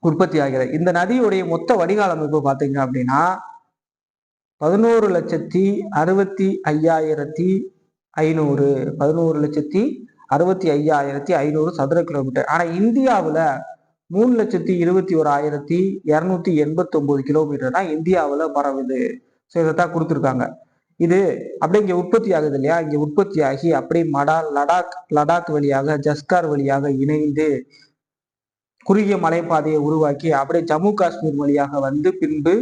உற்பத்தி ஆகிறது. இந்த நதியுடைய மொத்த வடிகால் அமைப்பு பார்த்தீங்க அப்படின்னா 11,65,500 11,65,500 சதுர கிலோமீட்டர். ஆனா இந்தியாவுல 3,21,289 கிலோமீட்டர் தான் இந்தியாவுல பரவுது. ஸோ இதைத்தான் கொடுத்துருக்காங்க. இது அப்படியே இங்க உற்பத்தி ஆகுது இல்லையா, இங்க உற்பத்தி ஆகி அப்படியே லடாக் வழியாக ஜஸ்கார் வழியாக இணைந்து குறுகிய மலைப்பாதையை உருவாக்கி அப்படியே ஜம்மு காஷ்மீர் வழியாக வந்து பின்பு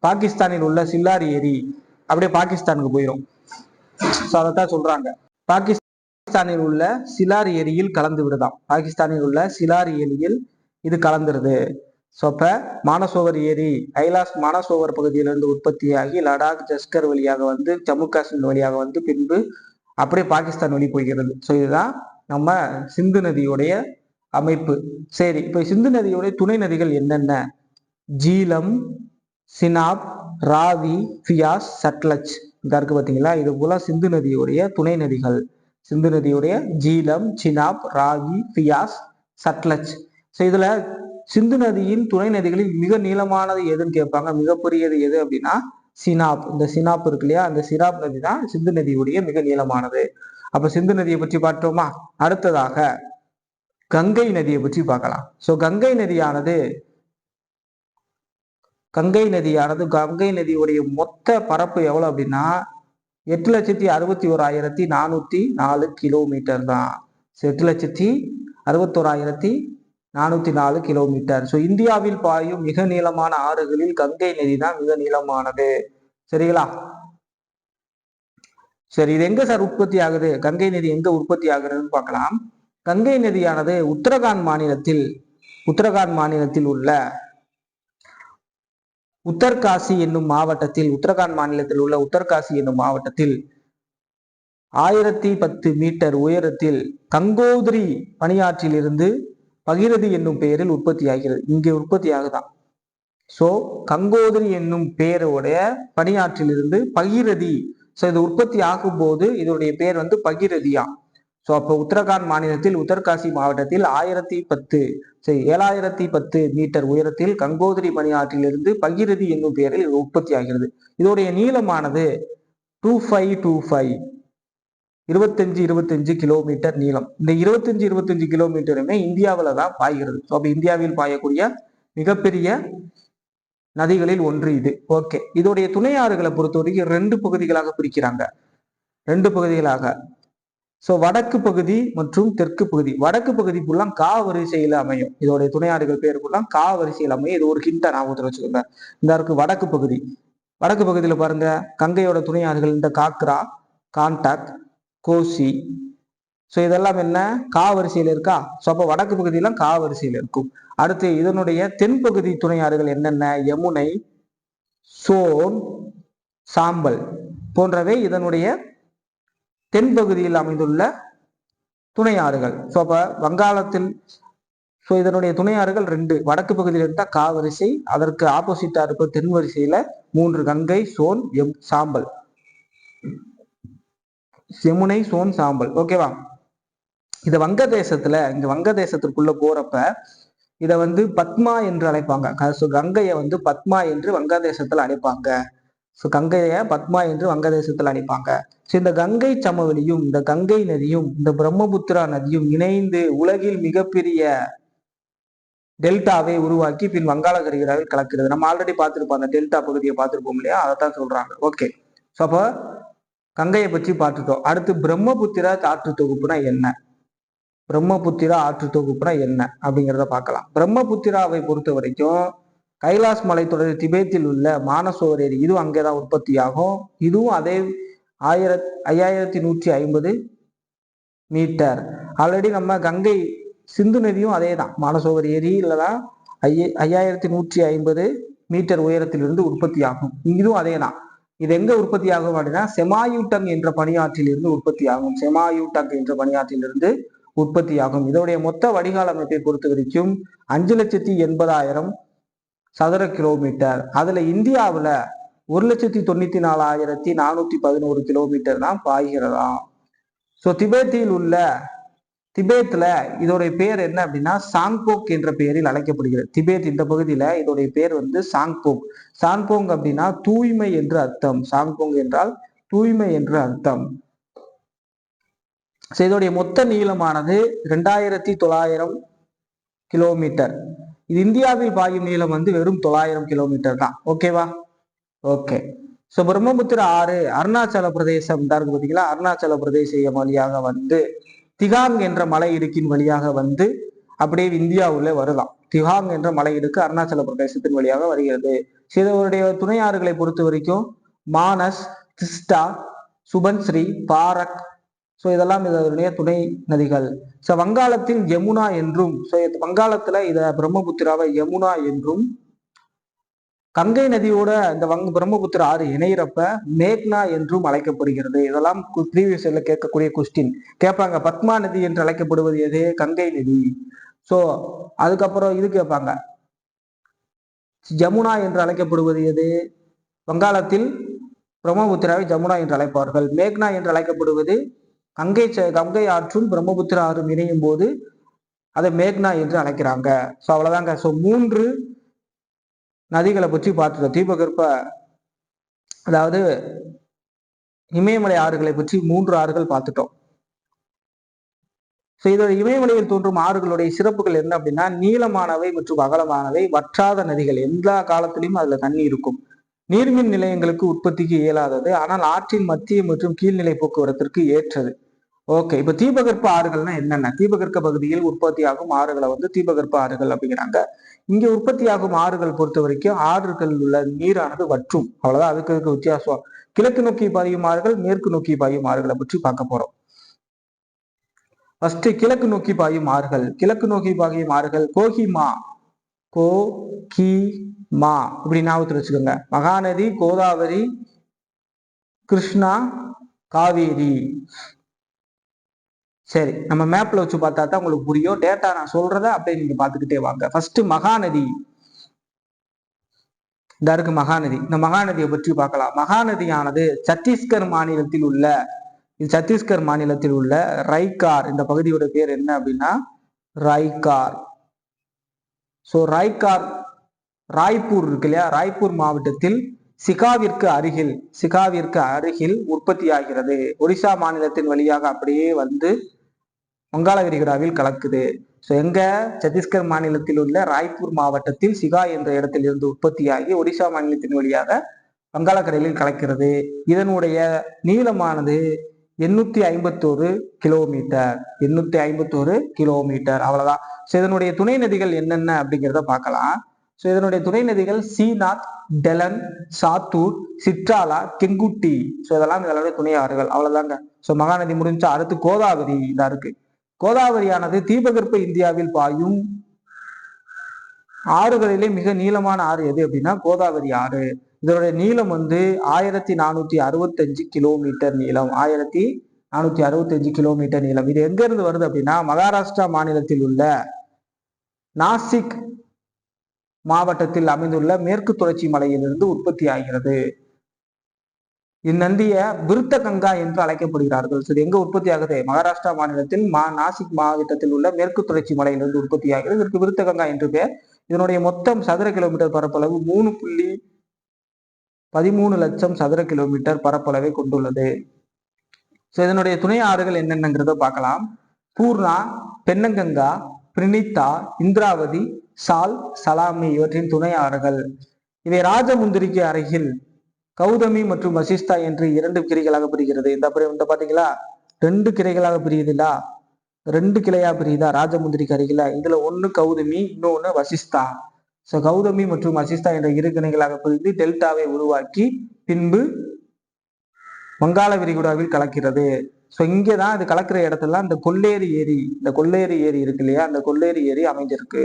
பாகிஸ்தானில் உள்ள சில்லார் ஏரி அப்படியே பாகிஸ்தானுக்கு போயிடும். ஸோ அதைத்தான் சொல்றாங்க, பாகிஸ்தானில் உள்ள சிலார் ஏரியில் கலந்து விடுதாம். பாகிஸ்தானில் உள்ள சிலார் ஏரியில் இது கலந்துருது. ஸோ அப்ப மானசோவர் ஏரி கைலாஷ் மானசோவர் பகுதியிலிருந்து உற்பத்தியாகி லடாக் ஜஸ்கர் வழியாக வந்து ஜம்மு காஷ்மீர் வழியாக வந்து பின்பு அப்படியே பாகிஸ்தான் வழி போகிறது. ஸோ இதுதான் நம்ம சிந்து நதியுடைய அமைப்பு. சரி, இப்ப சிந்து நதியுடைய துணை நதிகள் என்னென்ன? ஜீலம், சினாப், ராவி, பியாஸ், சட்லஜ். இந்த இருக்கு பார்த்தீங்களா, இது போல சிந்து நதியுடைய துணை நதிகள். சிந்து நதியுடைய ஜீலம், சினாப், ராவி, பியாஸ், சட்லஜ். ஸோ இதுல சிந்து நதியின் துணை நதிகளில் மிக நீளமானது எதுன்னு கேட்பாங்க. மிகப்பெரியது எது அப்படின்னா சினாப். இந்த சினாப் இருக்கு இல்லையா, அந்த சினாப் நதி தான் சிந்து நதியுடைய மிக நீளமானது. அப்ப சிந்து நதியை பற்றி பார்த்தோமா. அடுத்ததாக கங்கை நதியை பற்றி பார்க்கலாம். ஸோ கங்கை நதியுடைய மொத்த பரப்பு எவ்வளவு அப்படின்னா 8,61,404 கிலோமீட்டர் தான். 8,61,404 கிலோமீட்டர். ஸோ இந்தியாவில் பாயும் மிக நீளமான ஆறுகளில் கங்கை நதி தான் மிக நீளமானது. சரிங்களா? சரி, இது எங்க சார் உற்பத்தி ஆகுது? கங்கை நதி எங்க உற்பத்தி ஆகுறதுன்னு பார்க்கலாம். கங்கை நதியானது உத்தரகாண்ட் மாநிலத்தில் உள்ள உத்தர்காசி என்னும் மாவட்டத்தில் 1010 மீட்டர் உயரத்தில் கங்கோத்ரி பனியாற்றில் இருந்து பகிரதி என்னும் பெயரில் உற்பத்தி ஆகிறது. இங்கே உற்பத்தி ஆகுதான். சோ கங்கோத்ரி என்னும் பெயருடைய பனியாற்றில் இருந்து பகிரதி. ஸோ இது உற்பத்தி ஆகும் போது இதனுடைய பெயர் வந்து பகிரதியா. ஸோ அப்போ உத்தரகாண்ட் மாநிலத்தில் உத்தர்காசி மாவட்டத்தில் 7,10 மீட்டர் உயரத்தில் கங்கோத்ரி பனியாற்றிலிருந்து பகிரதி என்னும் பெயரில் இது உற்பத்தி ஆகிறது. இதோடைய நீளமானது 25 கிலோமீட்டர் நீளம். இந்த 25 கிலோமீட்டருமே இந்தியாவில தான் பாய்கிறது. ஸோ அப்போ இந்தியாவில் பாயக்கூடிய மிகப்பெரிய நதிகளில் ஒன்று இது. ஓகே, இதோடைய துணை ஆறுகளை பொறுத்த வரைக்கும் 2 பகுதிகளாக பிரிக்கிறாங்க. 2 பகுதிகளாக. ஸோ வடக்கு பகுதி மற்றும் தெற்கு பகுதி. வடக்கு பகுதி ஃபுல்லா கா வரிசையில அமையும். இதோடைய துணையாறுகள் பேர் ஃபுல்லா கா வரிசையில் அமையும். இது ஒரு ஹிண்டா ஞாபகத்தில் வச்சுக்கோங்க. இந்த இருக்கு வடக்கு பகுதி. வடக்கு பகுதியில பாருங்க, கங்கையோட துணையாறுகள் இந்த காக்ரா, கான்டாக், கோசி. ஸோ இதெல்லாம் என்ன கா வரிசையில இருக்கா. ஸோ அப்போ வடக்கு பகுதியெல்லாம் கா வரிசையில இருக்கும். அடுத்து இதனுடைய தென்பகுதி துணையாறுகள் என்னென்ன? யமுனை, சோன், சாம்பல் போன்றவை இதனுடைய தென்பகுதியில் அமைந்துள்ள துணை ஆறுகள். ஸோ அப்ப வங்காளத்தில் இதனுடைய துணை ஆறுகள் 2. வடக்கு பகுதியில் இருந்தா கா வரிசை, அதற்கு ஆப்போசிட்டா இருக்க தென் வரிசையில 3 கங்கை, சோன், சாம்பல். யமுனை, சோன், சாம்பல். ஓகேவா? இது வங்கதேசத்திற்குள்ள போறப்ப இதை வந்து பத்மா என்று அழைப்பாங்க. கங்கையை வந்து பத்மா என்று வங்கதேசத்துல அழைப்பாங்க. கங்கைய பத்மா என்று வங்கதேசத்தில் அழைப்பாங்க. இந்த கங்கை சமவெளியும் இந்த கங்கை நதியும் இந்த பிரம்மபுத்திரா நதியும் இணைந்து உலகில் மிகப்பெரிய டெல்டாவை உருவாக்கி பின் வங்காள விரிகுடாவில் கலக்கிறது. நம்ம ஆல்ரெடி பார்த்திருப்போம், அந்த டெல்டா பகுதியை பார்த்திருப்போம் இல்லையா, அதைத்தான் சொல்றாங்க. ஓகே, ஸோ அப்போ கங்கையை பற்றி பார்த்துட்டோம். அடுத்து பிரம்மபுத்திரா ஆற்று தொகுப்புனா என்ன? பிரம்மபுத்திரா ஆற்று தொகுப்புனா என்ன அப்படிங்கிறத பார்க்கலாம். பிரம்மபுத்திராவை பொறுத்த வரைக்கும் கைலாஷ் மலைத்தொடர் திபேத்தில் உள்ள மானசோவர் ஏரி, இதுவும் அங்கேதான் உற்பத்தி ஆகும். இதுவும் அதே 5150 மீட்டர். ஆல்ரெடி நம்ம கங்கை சிந்து நதியும் அதே தான், மானசோவர் ஏரியில தான் 5150 மீட்டர் உயரத்திலிருந்து உற்பத்தி ஆகும். இதுவும் அதே தான். இது எங்க உற்பத்தி ஆகும் அப்படின்னா செமாயூட்டங் என்ற பணியாற்றிலிருந்து உற்பத்தி ஆகும். செமாயூட்டங் என்ற பணியாற்றிலிருந்து உற்பத்தி ஆகும். இதோடைய மொத்த வடிகால் அமைப்பை பொறுத்த வரைக்கும் 5,80,000 சதுர கிலோமீட்டர். அதுல இந்தியாவுல 1,94,411 கிலோமீட்டர் தான் பாய்கிறதாம். ஸோ திபேத்ல இதோடைய பேர் என்ன அப்படின்னா சாங்போக் என்ற பெயரில் அழைக்கப்படுகிறது. திபேத் இந்த பகுதியில இதோடைய பேர் வந்து சாங்போக். சாங்போங் அப்படின்னா தூய்மை என்று அர்த்தம். சாங்போங் என்றால் தூய்மை என்று அர்த்தம். இதோடைய மொத்த நீளமானது 2,900 கிலோமீட்டர். இது இந்தியாவில் பாயும் நீளம் வந்து வெறும் 900 கிலோமீட்டர் தான். ஓகேவா? ஓகே. ஸோ பிரம்மபுத்திரா ஆறு அருணாச்சல பிரதேசம் தான் இருக்கு பார்த்தீங்களா, அருணாச்சல பிரதேச வழியாக வந்து திகாங் என்ற மலை இடுக்கின் வழியாக வந்து அப்படியே இந்தியாவுள்ள வருதாம். திகாங் என்ற மலை இடுக்கு அருணாச்சல பிரதேசத்தின் வழியாக வருகிறது. இதனுடைய துணை ஆறுகளை பொறுத்த வரைக்கும் மானஸ், திஸ்டா, சுபன்ஸ்ரீ, பாரக், ஸோ இதெல்லாம் இதனுடைய துணை நதிகள். ஸோ வங்காளத்தில் யமுனா என்றும், ஸோ வங்காளத்துல இத பிரம்மபுத்திராவை யமுனா என்றும், கங்கை நதியோட இந்த பிரம்மபுத்திர ஆறு இணையிறப்ப மேக்னா என்றும் அழைக்கப்படுகிறது. இதெல்லாம் ப்ரீவியஸ் இயர்ல கேட்கக்கூடிய கொஸ்டின் கேட்பாங்க. பத்மா நதி என்று அழைக்கப்படுவது எது? கங்கை நதி. ஸோ அதுக்கப்புறம் இது கேட்பாங்க, ஜமுனா என்று அழைக்கப்படுவது எது? வங்காளத்தில் பிரம்மபுத்திராவை ஜமுனா என்று அழைப்பார்கள். மேக்னா என்று அழைக்கப்படுவது கங்கை ஆற்றும் பிரம்மபுத்திர ஆறும் இணையும் போது அதை மேக்னா என்று அழைக்கிறாங்க. ஸோ அவ்வளவுதாங்க. ஸோ 3 நதிகளை பற்றி பார்த்துட்டோம். தீபகற்ப அதாவது இமயமலை ஆறுகளை பற்றி 3 ஆறுகள் பார்த்துட்டோம். இதோட இமயமலையில் தோன்றும் ஆறுகளுடைய சிறப்புகள் என்ன அப்படின்னா நீளமானவை மற்றும் அகலமானவை, வற்றாத நதிகள், எல்லா காலத்திலையும் அதுல தண்ணி இருக்கும். நீர்மின் நிலையங்களுக்கு உற்பத்திக்கு இயலாதது, ஆனால் ஆற்றின் மத்திய மற்றும் கீழ்நிலை போக்குவரத்திற்கு ஏற்றது. ஓகே, இப்ப தீபகற்ப ஆறுகள்னா என்னென்ன? தீபகற்ப பகுதியில் உற்பத்தியாகும் ஆறுகளை வந்து தீபகற்ப ஆறுகள் அப்படிங்கிறாங்க. இங்க உற்பத்தியாகும் ஆறுகள் பொறுத்த வரைக்கும் ஆறுகள் உள்ள நீரானது வற்றும், அவ்வளவுதான். அதுக்கு வித்தியாசம். கிழக்கு நோக்கி பாயும் ஆறுகள், மேற்கு நோக்கி பாயும் ஆறுகளை பற்றி பார்க்க போறோம். ஃபர்ஸ்ட் கிழக்கு நோக்கி பாயும் ஆறுகள். கிழக்கு நோக்கி பாயும் ஆறுகள் கோஹிமா, இப்படி ஞாபகத்தில் வச்சுக்கோங்க. மகாநதி, கோதாவரி, கிருஷ்ணா, காவேரி. சரி, நம்ம மேப்ல வச்சு பார்த்தா தான் உங்களுக்கு புரியும். டேட்டா நான் சொல்றத அப்படியே நீங்க பார்த்துக்கிட்டே வாங்க. ஃபர்ஸ்ட் மகாநதி. இந்த இருக்கு மகாநதி. இந்த மகாநதியை பற்றி பார்க்கலாம். மகாநதியானது சத்தீஸ்கர் மாநிலத்தில் உள்ள ரைகார், இந்த பகுதியோட பேர் என்ன அப்படின்னா ரைகார். ஸோ ராய்ப்பூர் இருக்கு இல்லையா, ராய்ப்பூர் மாவட்டத்தில் சிகாவிற்கு அருகில் உற்பத்தி ஆகிறது. ஒடிசா மாநிலத்தின் வழியாக அப்படியே வந்து வங்காள விரிகுடாவில் கலக்குது. ஸோ எங்க? சத்தீஸ்கர் மாநிலத்தில் உள்ள ராய்ப்பூர் மாவட்டத்தில் சிகா என்ற இடத்தில் இருந்து உற்பத்தியாகி ஒடிசா மாநிலத்தின் வழியாக வங்காளக்கடலில் கலக்கிறது. இதனுடைய நீளமானது 851 கிலோமீட்டர். 851 கிலோமீட்டர், அவ்வளவுதான். ஸோ இதனுடைய துணை நதிகள் என்னென்ன அப்படிங்கிறத பார்க்கலாம். ஸோ இதனுடைய துணை நதிகள் சீநாத், டெலன், சாத்தூர், சிட்ராலா, கெங்குட்டி. ஸோ இதெல்லாம் இதனுடைய துணை ஆறுகள், அவ்வளவுதாங்க. ஸோ மகாநதி முடிஞ்சா அடுத்து கோதாவரி இதா இருக்கு. கோதாவரியானது தீபகற்ப இந்தியாவில் பாயும் ஆறுகளிலே மிக நீளமான ஆறு எது அப்படின்னா கோதாவரி ஆறு. இதனுடைய நீளம் வந்து 1465 கிலோமீட்டர் நீளம். 1465 கிலோமீட்டர் நீளம். இது எங்க இருந்து வருது அப்படின்னா மகாராஷ்டிரா மாநிலத்தில் உள்ள நாசிக் மாவட்டத்தில் அமைந்துள்ள மேற்கு தொடர்ச்சி மலையிலிருந்து உற்பத்தி ஆகிறது. இந்நந்திய விருத்த கங்கா என்று அழைக்கப்படுகிறார்கள். இது எங்க உற்பத்தி ஆகுது? மகாராஷ்டிரா மாநிலத்தில் நாசிக் மாவட்டத்தில் உள்ள மேற்கு தொடர்ச்சி மலையிலிருந்து உற்பத்தி ஆகிறது. இதற்கு விருத்த கங்கா என்று பெயர். இதனுடைய மொத்தம் சதுர கிலோமீட்டர் பரப்பளவு 3.13 லட்சம் சதுர கிலோமீட்டர் பரப்பளவை கொண்டுள்ளது. ஸோ இதனுடைய துணை ஆறுகள் என்னென்னங்கிறத பார்க்கலாம். பூர்ணா, பென்னகங்கா, பிரினிதா, இந்திராவதி, சால், சலாமி இவற்றின் துணை ஆறுகள். இவை ராஜமுந்திரிக்கு அருகில் கௌதமி மற்றும் வசிஷ்டா என்று 2 கிளைகளாக பிரிகிறது. இந்த பாத்தீங்களா, 2 கிளைகளாக பிரியுதுல, 2 கிளையா பிரியுதா ராஜமுந்திரிக்கு அருகில. இதுல ஒண்ணு கௌதமி, இன்னொன்னு வசிஷ்டா. ஸோ கௌதமி மற்றும் வசிஷ்டா என்ற 2 கிளைகளாக பிரிந்து டெல்டாவை உருவாக்கி பின்பு வங்காள விரிகுடாவில் கலக்கிறது. ஸோ இங்கேதான் இது கலக்கிற இடத்துல இந்த கொல்லேரி ஏரி இருக்கு இல்லையா, அந்த கொல்லேரி ஏரி அமைஞ்சிருக்கு.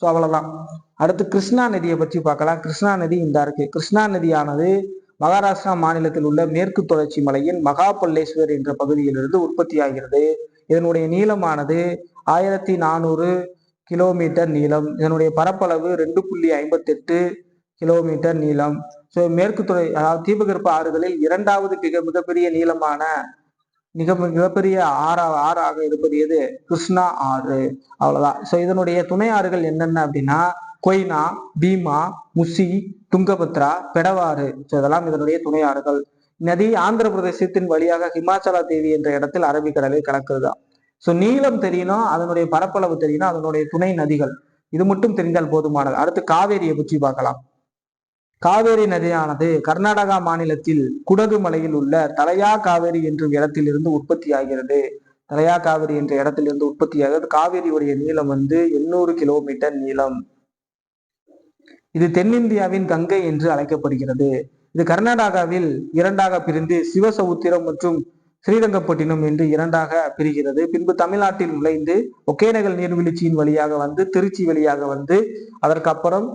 ஸோ அவ்வளவுதான். அடுத்து கிருஷ்ணா நதியை பற்றி பார்க்கலாம். கிருஷ்ணா நதி இந்த இருக்கு. கிருஷ்ணா நதியானது மகாராஷ்டிரா மாநிலத்தில் உள்ள மேற்கு தொடர்ச்சி மலையின் மகாபல்லேஸ்வர் என்ற பகுதியிலிருந்து உற்பத்தி ஆகிறது. இதனுடைய நீளமானது 1400 கிலோமீட்டர் நீளம். இதனுடைய பரப்பளவு 2.58 கிலோமீட்டர் நீளம். ஸோ மேற்கு தொடர் அதாவது தீபகற்ப ஆறுகளில் இரண்டாவது மிகப்பெரிய நீளமான மிகப்பெரிய ஆறாக இருப்பது எது? கிருஷ்ணா ஆறு. அவ்வளவுதான். ஸோ இதனுடைய துணை ஆறுகள் என்னென்ன அப்படின்னா கொய்னா, பீமா, முசி, துங்கபத்ரா, பெடவாறு. ஸோ இதெல்லாம் இதனுடைய துணை ஆறுகள். நதி ஆந்திர பிரதேசத்தின் வழியாக ஹிமாச்சலா தேவி என்ற இடத்தில் அரபிக்கடலில் கலக்குறதா. ஸோ நீளம் தெரியணும், அதனுடைய பரப்பளவு தெரியணும், அதனுடைய துணை நதிகள் இது மட்டும் தெரிந்தால் போதுமானது. அடுத்து காவேரியை பற்றி பார்க்கலாம். காவேரி நதியானது கர்நாடகா மாநிலத்தில் குடகு மலையில் உள்ள தலையா காவேரி என்ற இடத்திலிருந்து உற்பத்தி ஆகிறது. தலையா காவேரி என்ற இடத்திலிருந்து உற்பத்தி ஆகிறது. காவேரியுடைய நீளம் 800 கிலோமீட்டர் நீளம். இது தென்னிந்தியாவின் கங்கை என்று அழைக்கப்படுகிறது. இது கர்நாடகாவில் இரண்டாக பிரிந்து சிவசமுத்திரம் மற்றும் ஸ்ரீரங்கப்பட்டினம் என்று இரண்டாக பிரிகிறது. பின்பு தமிழ்நாட்டில் நுழைந்து ஒகேனகல் நீர்வீழ்ச்சியின் வழியாக திருச்சி வழியாக அதற்கு அப்புறம்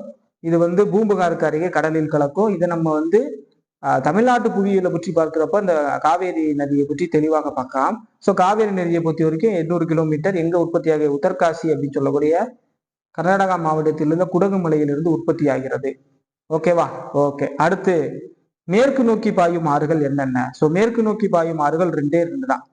இது பூம்புகாருக்கு அருகே கடலில் கலக்கும். இதை நம்ம தமிழ்நாட்டு புவியியலை பற்றி பார்க்கிறப்ப இந்த காவேரி நதியை பற்றி தெளிவாக பார்க்கலாம். ஸோ காவேரி நதியை பொறுத்த வரைக்கும் 800 கிலோமீட்டர் எங்க உற்பத்தியாக உத்தரகாசி அப்படின்னு சொல்லக்கூடிய கர்நாடகா மாவட்டத்தில் உள்ள குடகு மலையிலிருந்து உற்பத்தி ஆகிறது. ஓகேவா? ஓகே. அடுத்து மேற்கு நோக்கி பாயும் ஆறுகள் என்னென்ன? ஸோ மேற்கு நோக்கி பாயும் ஆறுகள் ரெண்டு தான்.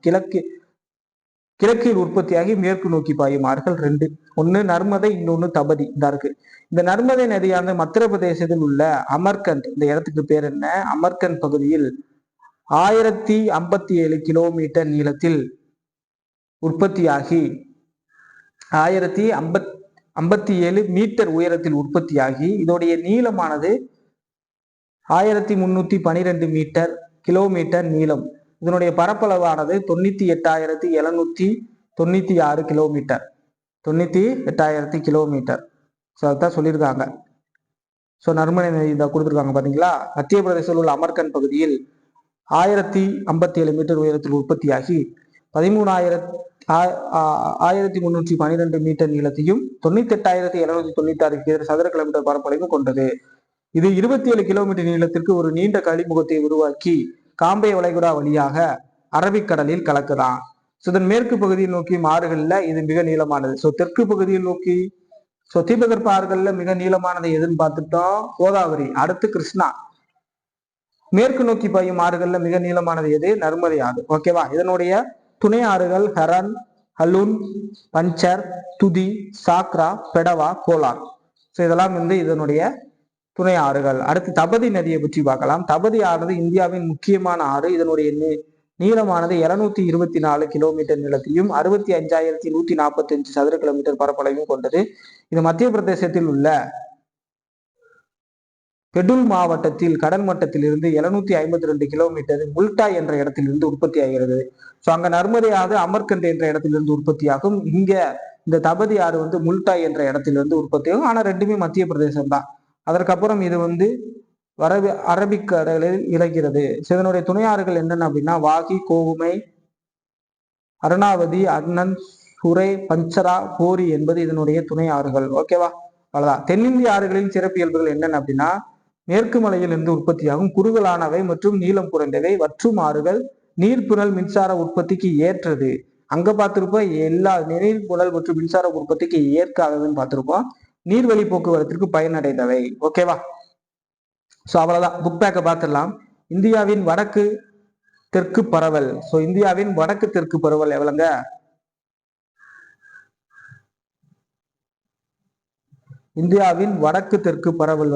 கிழக்கில் உற்பத்தியாகி மேற்கு நோக்கி பாயும் ஆறுகள் ரெண்டு. ஒன்னு நர்மதை, இன்னொன்னு தபதி. இந்த இருக்கு. இந்த நர்மதை நதியானது மத்திய பிரதேசத்தில் உள்ள அமர்கண்ட், இந்த இடத்துக்கு பேர் என்ன, அமர்கண்ட் பகுதியில் 1057 கிலோமீட்டர் நீளத்தில் உற்பத்தியாகி 1057 மீட்டர் உயரத்தில் உற்பத்தியாகி இதோடைய நீளமானது 1312 கிலோமீட்டர் நீளம். இதனுடைய பரப்பளவானது 98,796 கிலோமீட்டர். 98,000 கிலோமீட்டர். ஸோ அதான் சொல்லியிருக்காங்க. ஸோ நர்மதை நதி இதை கொடுத்துருக்காங்க பாத்தீங்களா. மத்திய பிரதேசத்தில் உள்ள அமர்கண்ட் பகுதியில் 1057 மீட்டர் உயரத்தில் உற்பத்தியாகி 1312 மீட்டர் நீளத்தையும் 98,796 சதுர கிலோமீட்டர் பரப்பளவையும் கொண்டது. இது 27 கிலோமீட்டர் நீளத்திற்கு ஒரு நீண்ட கழிமுகத்தை உருவாக்கி காம்பே வளைகுடா வழியாக அரபிக்கடலில் கலக்குதான். இதன் மேற்கு பகுதியில் நோக்கி ஆறுகள்ல இது மிக நீளமானது. ஸோ தெற்கு பகுதியில் நோக்கி தீபகற்ப ஆறுகள்ல மிக நீளமானது எதுன்னு பார்த்துட்டோம், கோதாவரி. அடுத்து கிருஷ்ணா. மேற்கு நோக்கி பாயும் ஆறுகள்ல மிக நீளமானது எது? நர்மதை ஆறு. ஓகேவா? இதனுடைய துணை ஆறுகள் ஹரன், ஹலுன், பஞ்சர், துதி, சாக்ரா, பெடவா, கோலார். ஸோ இதெல்லாம் இதனுடைய துணை ஆறுகள். அடுத்து தபதி நதியை பற்றி பார்க்கலாம். தபதி ஆனது இந்தியாவின் முக்கியமான ஆறு. இதனுடைய நீளமானது 724 கிலோமீட்டர் நீளத்தையும் 65,145 சதுர கிலோமீட்டர் பரப்பளவையும் கொண்டது. இது மத்திய பிரதேசத்தில் உள்ள பெடுல் மாவட்டத்தில் கடல் மட்டத்தில் இருந்து 752 கிலோமீட்டர் முல்டாய் என்ற இடத்திலிருந்து உற்பத்தி ஆகிறது. ஸோ அங்க நர்மதையாவது அமர்கண்ட் என்ற இடத்திலிருந்து உற்பத்தியாகும். இங்க இந்த தபதி ஆறு முல்டாய் என்ற இடத்திலிருந்து உற்பத்தியாகும். ஆனா ரெண்டுமே மத்திய பிரதேசம் தான். அதற்கப்புறம் இது அரபிக்கடலில் இழக்கிறது. இதனுடைய துணை ஆறுகள் என்னென்ன அப்படின்னா வாகி, கோவுமை, அருணாவதி, அண்ணன், சுரை, பஞ்சரா, போரி என்பது இதனுடைய துணை ஆறுகள். ஓகேவா? அவ்வளவுதான். தென்னிந்திய ஆறுகளின் சிறப்பியல்புகள் என்னென்ன அப்படின்னா மேற்கு மலையில் இருந்து உற்பத்தியாகும் குறுகலானவை மற்றும் நீளம் குறைந்தவை வற்றும் ஆறுகள் நீர்ப்புனல் மின்சார உற்பத்திக்கு ஏற்றது. அங்க பார்த்திருப்போம் எல்லா நீர்ப்புனல் மற்றும் மின்சார உற்பத்திக்கு ஏற்காததுன்னு பார்த்திருப்போம். நீர்வழி போக்குவரத்திற்கு பயனடைந்தவை. ஓகேவா? ஸோ அவ்வளவுதான். புக் பேக்கை பார்த்துடலாம். இந்தியாவின் வடக்கு தெற்கு பரவல். ஸோ இந்தியாவின் வடக்கு தெற்கு பரவல் எவ்வளவுங்க? இந்தியாவின் வடக்கு தெற்கு பரவல்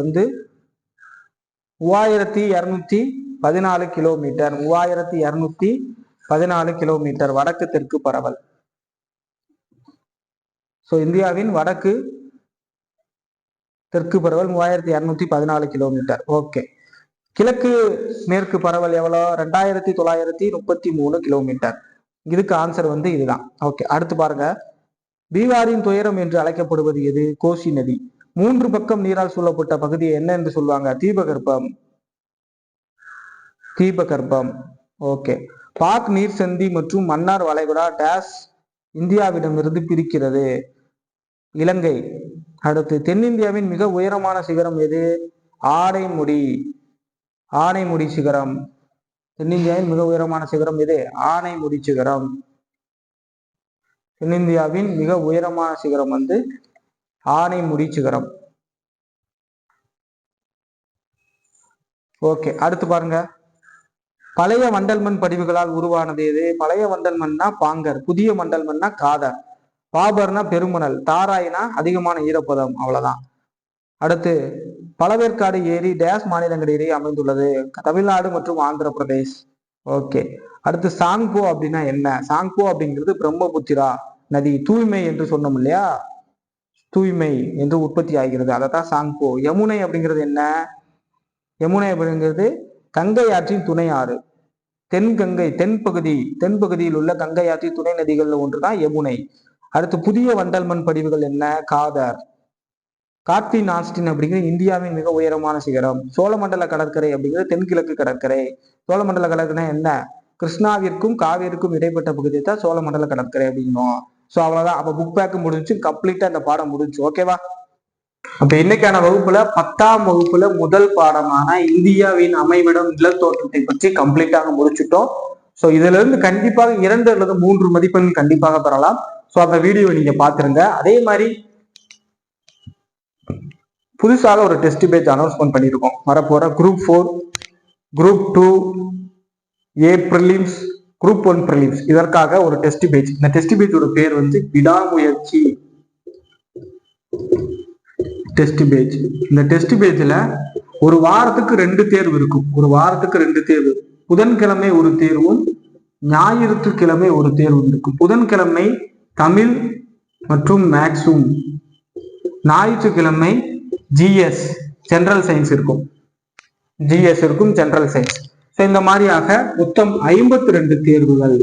3214 கிலோமீட்டர். 3214 கிலோமீட்டர் வடக்கு தெற்கு பரவல். ஸோ இந்தியாவின் வடக்கு தெற்கு பரவல் 3214 கிலோமீட்டர். ஓகே. கிழக்கு மேற்கு பரவல் எவ்வளோ? 2933 கிலோமீட்டர். இதுக்கு ஆன்சர் இதுதான். ஓகே. அடுத்து பாருங்க. பீகாரின் துயரம் என்று அழைக்கப்படுவது எது? கோசி நதி. 3 பக்கம் நீரால் சூழப்பட்ட பகுதியை என்ன என்று சொல்லுவாங்க? தீபகற்பம். ஓகே. பாக் நீர் சந்தி மற்றும் மன்னார் வளைகுடா டேஸ் இந்தியாவிடமிருந்து பிரிக்கிறது? இலங்கை. அடுத்து தென்னிந்தியாவின் மிக உயரமான சிகரம் எது? ஆனைமுடி. ஆனைமுடி சிகரம். தென்னிந்தியாவின் மிக உயரமான சிகரம் எது? ஆனைமுடி சிகரம். தென்னிந்தியாவின் மிக உயரமான சிகரம் வந்து ஆனைமுடி சிகரம். ஓகே, அடுத்து பாருங்க. பழைய வண்டல்மண் படிவுகளால் உருவானது எது? பழைய வண்டல்மண்ணா பாங்கர், புதிய வண்டல்மண்ணா காதர், பாபர்னா பெருமணல், தாராய்னா அதிகமான ஈரப்பதம். அவ்வளவுதான். அடுத்து பழவேற்காடு ஏரி டேஸ் மாநிலங்களிடையே அமைந்துள்ளது? தமிழ்நாடு மற்றும் ஆந்திர பிரதேஷ். ஓகே, அடுத்து சாங்போ அப்படின்னா என்ன? சாங்போ அப்படிங்கிறது பிரம்மபுத்திரா நதி, தூய்மை என்று சொன்னோம் இல்லையா, தூய்மை என்று உற்பத்தி ஆகிறது, அதைத்தான் சாங்போ. யமுனை அப்படிங்கிறது என்ன? யமுனை அப்படிங்கிறது கங்கை ஆற்றின் துணை ஆறு. தென்கங்கை தென்பகுதியில் உள்ள கங்கை ஆற்றின் துணை நதிகள்ல ஒன்றுதான் யமுனை. அடுத்து புதிய வண்டல்மண் படிவுகள் என்ன? காதர். காட்பின் ஆஸ்டின் அப்படிங்கிறது இந்தியாவின் மிக உயரமான சிகரம். சோழமண்டல கடற்கரை அப்படிங்கிறது தென்கிழக்கு கடற்கரை. சோழமண்டல கடற்கரை என்ன? கிருஷ்ணாவிற்கும் காவேரிக்கும் இடைப்பட்ட பகுதியை தான் சோழமண்டல கடற்கரை அப்படிங்கும். ஸோ அவ்வளவுதான். அப்ப புக் பேக் முடிஞ்சு, கம்ப்ளீட்டா இந்த பாடம் முடிஞ்சு. ஓகேவா? அப்ப இன்னைக்கான வகுப்புல 10ஆம் வகுப்புல முதல் பாடமான இந்தியாவின் அமைவிடம் நிலத்தோற்றத்தை பற்றி கம்ப்ளீட்டாக முடிச்சுட்டோம். ஸோ இதுல இருந்து கண்டிப்பாக 2 அல்லது 3 மதிப்பெண் கண்டிப்பாக பெறலாம். ஸோ அந்த வீடியோவை நீங்க பாத்துருங்க. அதே மாதிரி புதுசாக ஒரு டெஸ்ட் பேஜ் அனௌன்ஸ்மெண்ட் பண்ணியிருக்கோம். வரப்போற குரூப் 4, குரூப் 2, ஏ பிரிலிம்ஸ், குரூப் 1 பிரிலிம்ஸ், இதற்காக ஒரு டெஸ்ட் பேஜ். இந்த டெஸ்ட் பேஜோட பேர் வந்து விடாமுயற்சி டெஸ்ட் பேஜ். இந்த டெஸ்ட் பேஜ்ல ஒரு வாரத்துக்கு 2 தேர்வு இருக்கும். ஒரு வாரத்துக்கு 2 தேர்வு. புதன்கிழமை ஒரு தேர்வும் ஞாயிற்றுக்கிழமை ஒரு தேர்வும் இருக்கும். புதன்கிழமை தமிழ் மற்றும் மேக்ஸும், ஞாயிற்றுக்கிழமை ஜிஎஸ் ஜெனரல் சயின்ஸ் இருக்கும். ஜிஎஸ் இருக்கும், ஜெனரல் சயின்ஸ். ஸோ இந்த மாதிரியாக மொத்தம் 52 தேர்வுகள்,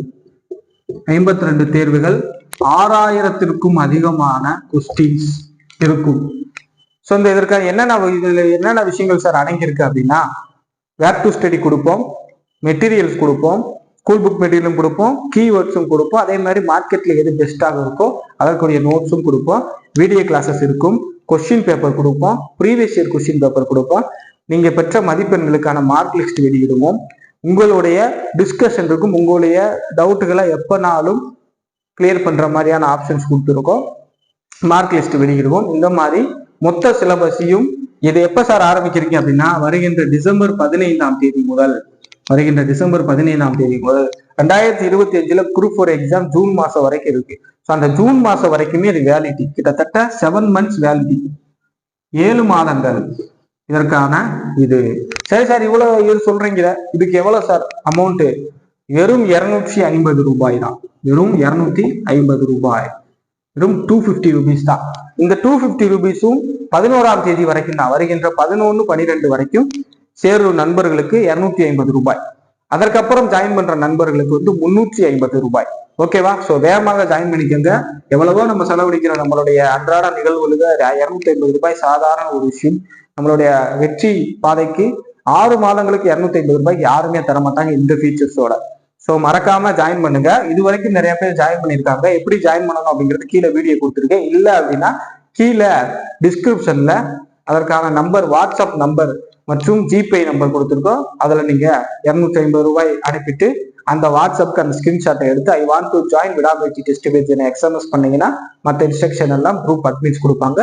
52 தேர்வுகள், 6000த்திற்கும் அதிகமான கொஸ்டின்ஸ் இருக்கும். ஸோ இந்த இதற்காக என்னென்ன விஷயங்கள் சார் அடங்கியிருக்கு அப்படின்னா, வேர் டு ஸ்டடி கொடுப்போம், மெட்டீரியல்ஸ் கொடுப்போம், ஸ்கூல் புக் மெட்டீரியலும் கொடுப்போம், கீவேர்ட்ஸும் கொடுப்போம், அதே மாதிரி மார்க்கெட்ல எது பெஸ்ட்டாக இருக்கோ அதற்குரிய நோட்ஸும் கொடுப்போம், வீடியோ கிளாஸஸ் இருக்கும், கொஸ்டின் பேப்பர் கொடுப்போம், ப்ரீவியஸ் இயர் கொஸ்டின் பேப்பர் கொடுப்போம், நீங்க பெற்ற மதிப்பெண்களுக்கான மார்க் லிஸ்ட் வெளியிடுவோம், உங்களுடைய டிஸ்கஷன் இருக்கும், உங்களுடைய டவுட்டுகளை எப்பனாலும் கிளியர் பண்ற மாதிரியான ஆப்ஷன்ஸ் கொடுத்துருக்கோம், மார்க் லிஸ்ட் வெளியிடுவோம். இந்த மாதிரி மொத்த சிலபஸையும் இது எப்ப சார் ஆரம்பிக்கிறீங்க அப்படின்னா, வருகின்ற டிசம்பர் 15ஆம் தேதி முதல், வருகின்ற டிசம்பர் 15ஆம் தேதி முதல் 2025 குரூப் 4 எக்ஸாம் ஜூன் மாசம் வரைக்கும் இருக்கு. ஸோ அந்த ஜூன் மாசம் வரைக்குமே இது வேலிட்டி, கிட்டத்தட்ட 7 months வேலிட்டி, 7 மாதங்கள் இதற்கான இது. சரி சார், இவ்வளவு சொல்றீங்க, இதுக்கு எவ்வளவு சார் அமௌண்ட்? வெறும் 250 ரூபாய் தான். வெறும் 250 ரூபாய், வெறும் 250 rupees தான். இந்த 250 rupeesம் 11ஆம் தேதி வரைக்கும் தான். வருகின்ற 11-12 வரைக்கும் சேரும் நண்பர்களுக்கு 250 ரூபாய். அதற்கப்புறம் ஜாயின் பண்ற நண்பர்களுக்கு வந்து 350 ரூபாய். ஓகேவா? ஸோ வேகமாக ஜாயின் பண்ணிக்கோங்க. எவ்வளவோ நம்ம செலவழிக்கிற நம்மளுடைய அன்றாட நிகழ்வுகளுக்கு 250 ரூபாய் சாதாரண ஒரு விஷயம். நம்மளுடைய வெற்றி பாதைக்கு 6 மாதங்களுக்கு 250 ரூபாய்க்கு யாருமே தரமாட்டாங்க இந்த ஃபீச்சர்ஸோட. ஸோ மறக்காம ஜாயின் பண்ணுங்க. இது வரைக்கும் நிறைய பேர் ஜாயின் பண்ணியிருக்காங்க. எப்படி ஜாயின் பண்ணணும் அப்படிங்கிறது கீழே வீடியோ கொடுத்துருக்கேன். இல்லை அப்படின்னா கீழே டிஸ்கிரிப்ஷன்ல அதற்கான நம்பர், வாட்ஸ்அப் நம்பர் மற்றும் ஜிபே நம்பர் கொடுத்துருக்கோம். அதுல நீங்க 250 ரூபாய் அனுப்பிட்டு அந்த வாட்ஸ்அப்க்கு அந்த ஸ்கிரீன்ஷாட்டை எடுத்து ஐ வாண்ட் டு ஜாயின் விடாமுயற்சி டெஸ்ட் பேஜ் எக்ஸ்எம்எஸ் பண்ணீங்கன்னா மற்ற இன்ஸ்ட்ரக்ஷன் எல்லாம் குரூப் அட்மின்ஸ் கொடுப்பாங்க.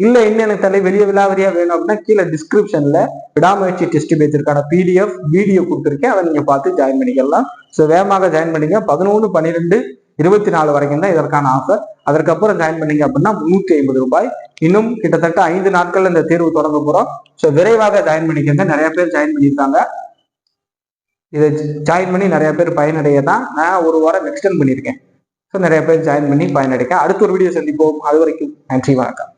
இல்ல இன்னும் தலை வெளியே விலாவரியா வேணும் அப்படின்னா கீழே டிஸ்கிரிப்ஷன்ல விடாமுயற்சி டெஸ்ட் பேஜிற்கான PDF வீடியோ கொடுத்துருக்கேன், அதை நீங்க பார்த்து ஜாயின் பண்ணிக்கலாம். ஸோ வேகமாக ஜாயின் பண்ணீங்க. 11-12-24 வரைக்கும் தான் இதற்கான ஆஃபர். அதற்கப்புறம் ஜாயின் பண்ணீங்க அப்படின்னா 350 ரூபாய். இன்னும் கிட்டத்தட்ட 5 நாட்கள் இந்த தேர்வு தொடங்க போறோம். ஸோ விரைவாக ஜாயின் பண்ணிக்கங்க. நிறைய பேர் ஜாயின் பண்ணியிருக்காங்க. இதை ஜாயின் பண்ணி நிறைய பேர் பயனடைய தான் நான் ஒரு வாரம் எக்ஸ்டெண்ட் பண்ணியிருக்கேன். ஸோ நிறைய பேர் ஜாயின் பண்ணி பயனடைக்க. அடுத்த ஒரு வீடியோ சந்திப்போம். அது வரைக்கும் நன்றி, வணக்கம்.